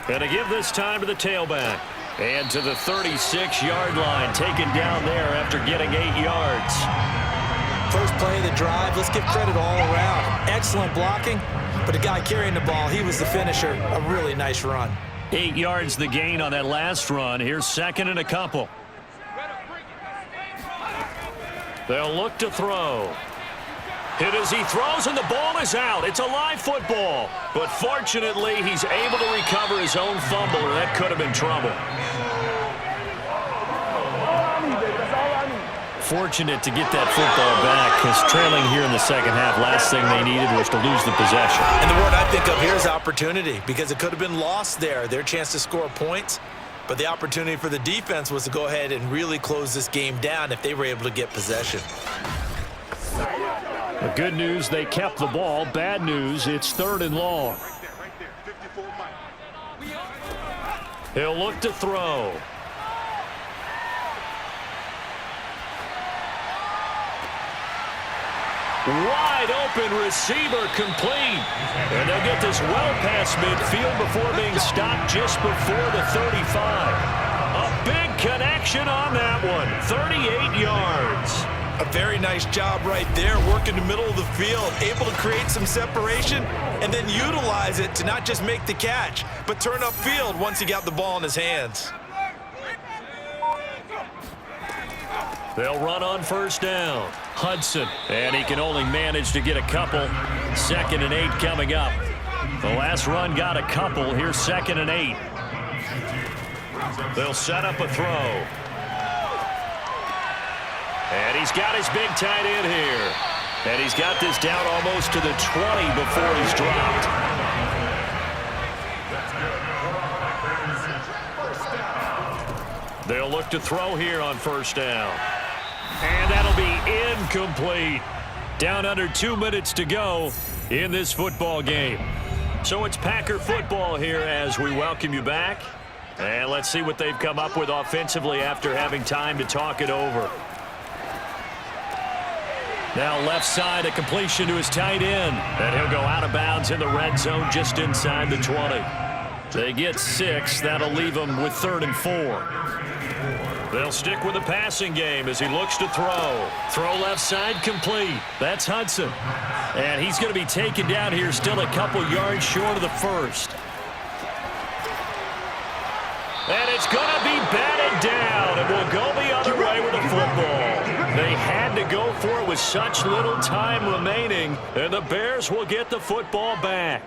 Going to give this time to the tailback. And to the 36-yard line, taken down there after getting 8 yards. First play of the drive, let's give credit all around. Excellent blocking, but the guy carrying the ball, he was the finisher. A really nice run. 8 yards the gain on that last run. Here's 2nd and a couple. They'll look to throw. Hit as he throws, and the ball is out. It's a live football. But fortunately, he's able to recover his own fumble, or that could have been trouble. Fortunate to get that football back, because trailing here in the second half, last thing they needed was to lose the possession. And the word I think of here is opportunity, because it could have been lost there, their chance to score points. But the opportunity for the defense was to go ahead and really close this game down if they were able to get possession. The good news, they kept the ball. Bad news, it's 3rd and long. He'll look to throw. Wide open receiver complete. And they'll get this well past midfield before being stopped just before the 35. A big connection on that one. 38 yards. A very nice job right there, working the middle of the field, able to create some separation and then utilize it to not just make the catch, but turn upfield once he got the ball in his hands. They'll run on first down. Hudson, and he can only manage to get a couple. 2nd and 8 coming up. The last run got a couple. Here's 2nd and 8. They'll set up a throw. And he's got his big tight end here. And he's got this down almost to the 20 before he's dropped. They'll look to throw here on first down. And that'll be incomplete. Down under 2 minutes to go in this football game. So it's Packer football here as we welcome you back. And let's see what they've come up with offensively after having time to talk it over. Now left side, a completion to his tight end. And he'll go out of bounds in the red zone just inside the 20. They get 6. That'll leave them with 3rd and 4. They'll stick with the passing game as he looks to throw. Throw left side complete. That's Hudson. And he's going to be taken down here still a couple yards short of the first. And it's going to be batted down, and we'll go the other way with the football. They had to go for it with such little time remaining, and the Bears will get the football back.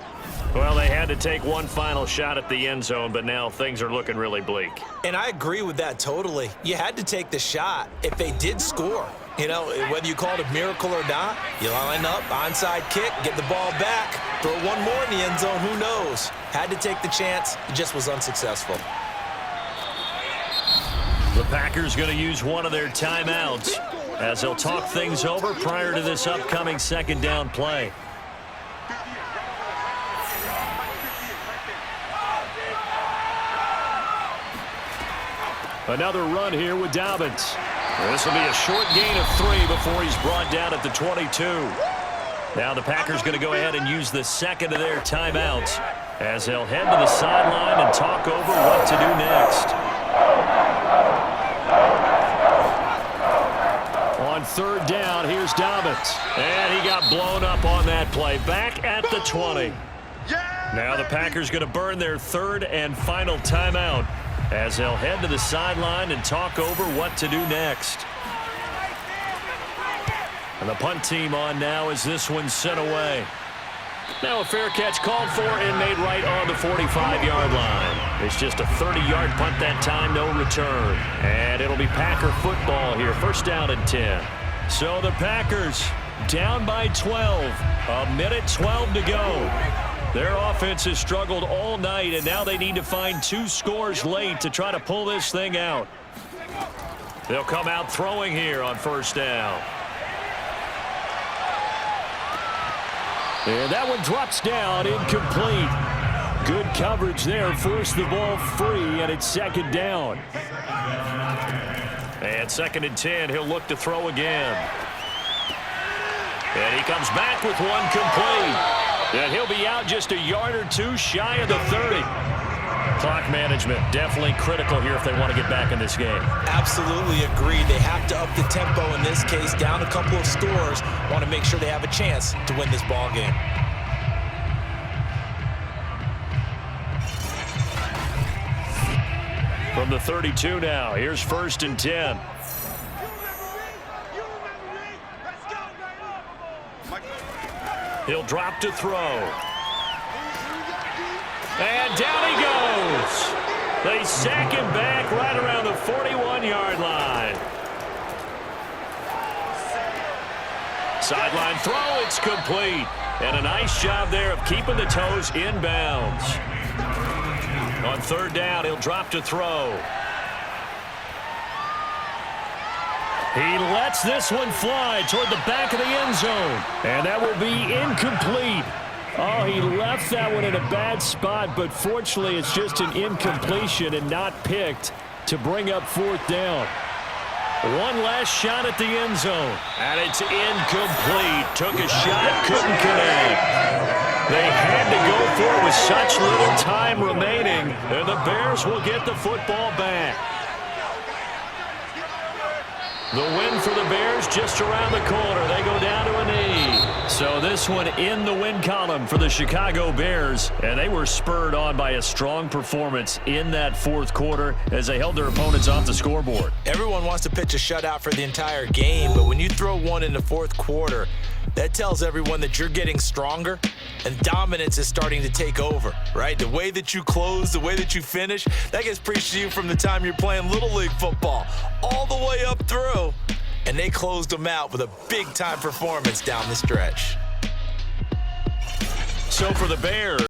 Well, they had to take one final shot at the end zone, but now things are looking really bleak. And I agree with that totally. You had to take the shot if they did score. You know, whether you call it a miracle or not, you line up, onside kick, get the ball back, throw one more in the end zone, who knows? Had to take the chance. It just was unsuccessful. The Packers going to use one of their timeouts as they'll talk things over prior to this upcoming 2nd down play. Another run here with Dobbins. This will be a short gain of 3 before he's brought down at the 22. Now the Packers going to go ahead and use the 2nd of their timeouts as they'll head to the sideline and talk over what to do next. On 3rd down, here's Dobbins. And he got blown up on that play. Back at the 20. Now the Packers going to burn their 3rd and final timeout as they'll head to the sideline and talk over what to do next. And the punt team on now as this one's sent away. Now a fair catch called for and made right on the 45-yard line. It's just a 30-yard punt that time, no return. And it'll be Packer football here, 1st down and 10. So the Packers down by 12, a minute 12 to go. Their offense has struggled all night, and now they need to find 2 scores late to try to pull this thing out. They'll come out throwing here on 1st down. And that one drops down, incomplete. Good coverage there, forced the ball free, and it's 2nd down. And 2nd and 10, he'll look to throw again. And he comes back with one complete. And he'll be out just a yard or 2 shy of the 30. Clock management definitely critical here if they want to get back in this game. Absolutely agree. They have to up the tempo in this case, down a couple of scores. Want to make sure they have a chance to win this ball game. From the 32 now, here's 1st and 10. He'll drop to throw. And down he goes. They sack him back right around the 41-yard line. Sideline throw, it's complete. And a nice job there of keeping the toes inbounds. On 3rd down, he'll drop to throw. He lets this one fly toward the back of the end zone. And that will be incomplete. Oh, he left that one in a bad spot, but fortunately it's just an incompletion and not picked to bring up 4th down. One last shot at the end zone. And it's incomplete. Took a shot, couldn't connect. They had to go for it with such little time remaining, and the Bears will get the football back. The win for the Bears just around the corner. They go down to a knee. So So this one in the win column for the Chicago Bears, and they were spurred on by a strong performance in that fourth quarter as they held their opponents off the scoreboard. Everyone wants to pitch a shutout for the entire game, but when you throw one in the fourth quarter, that tells everyone that you're getting stronger and dominance is starting to take over, right? The way that you close, the way that you finish, that gets preached to you from the time you're playing Little League football all the way up through. And they closed them out with a big-time performance down the stretch. So for the Bears,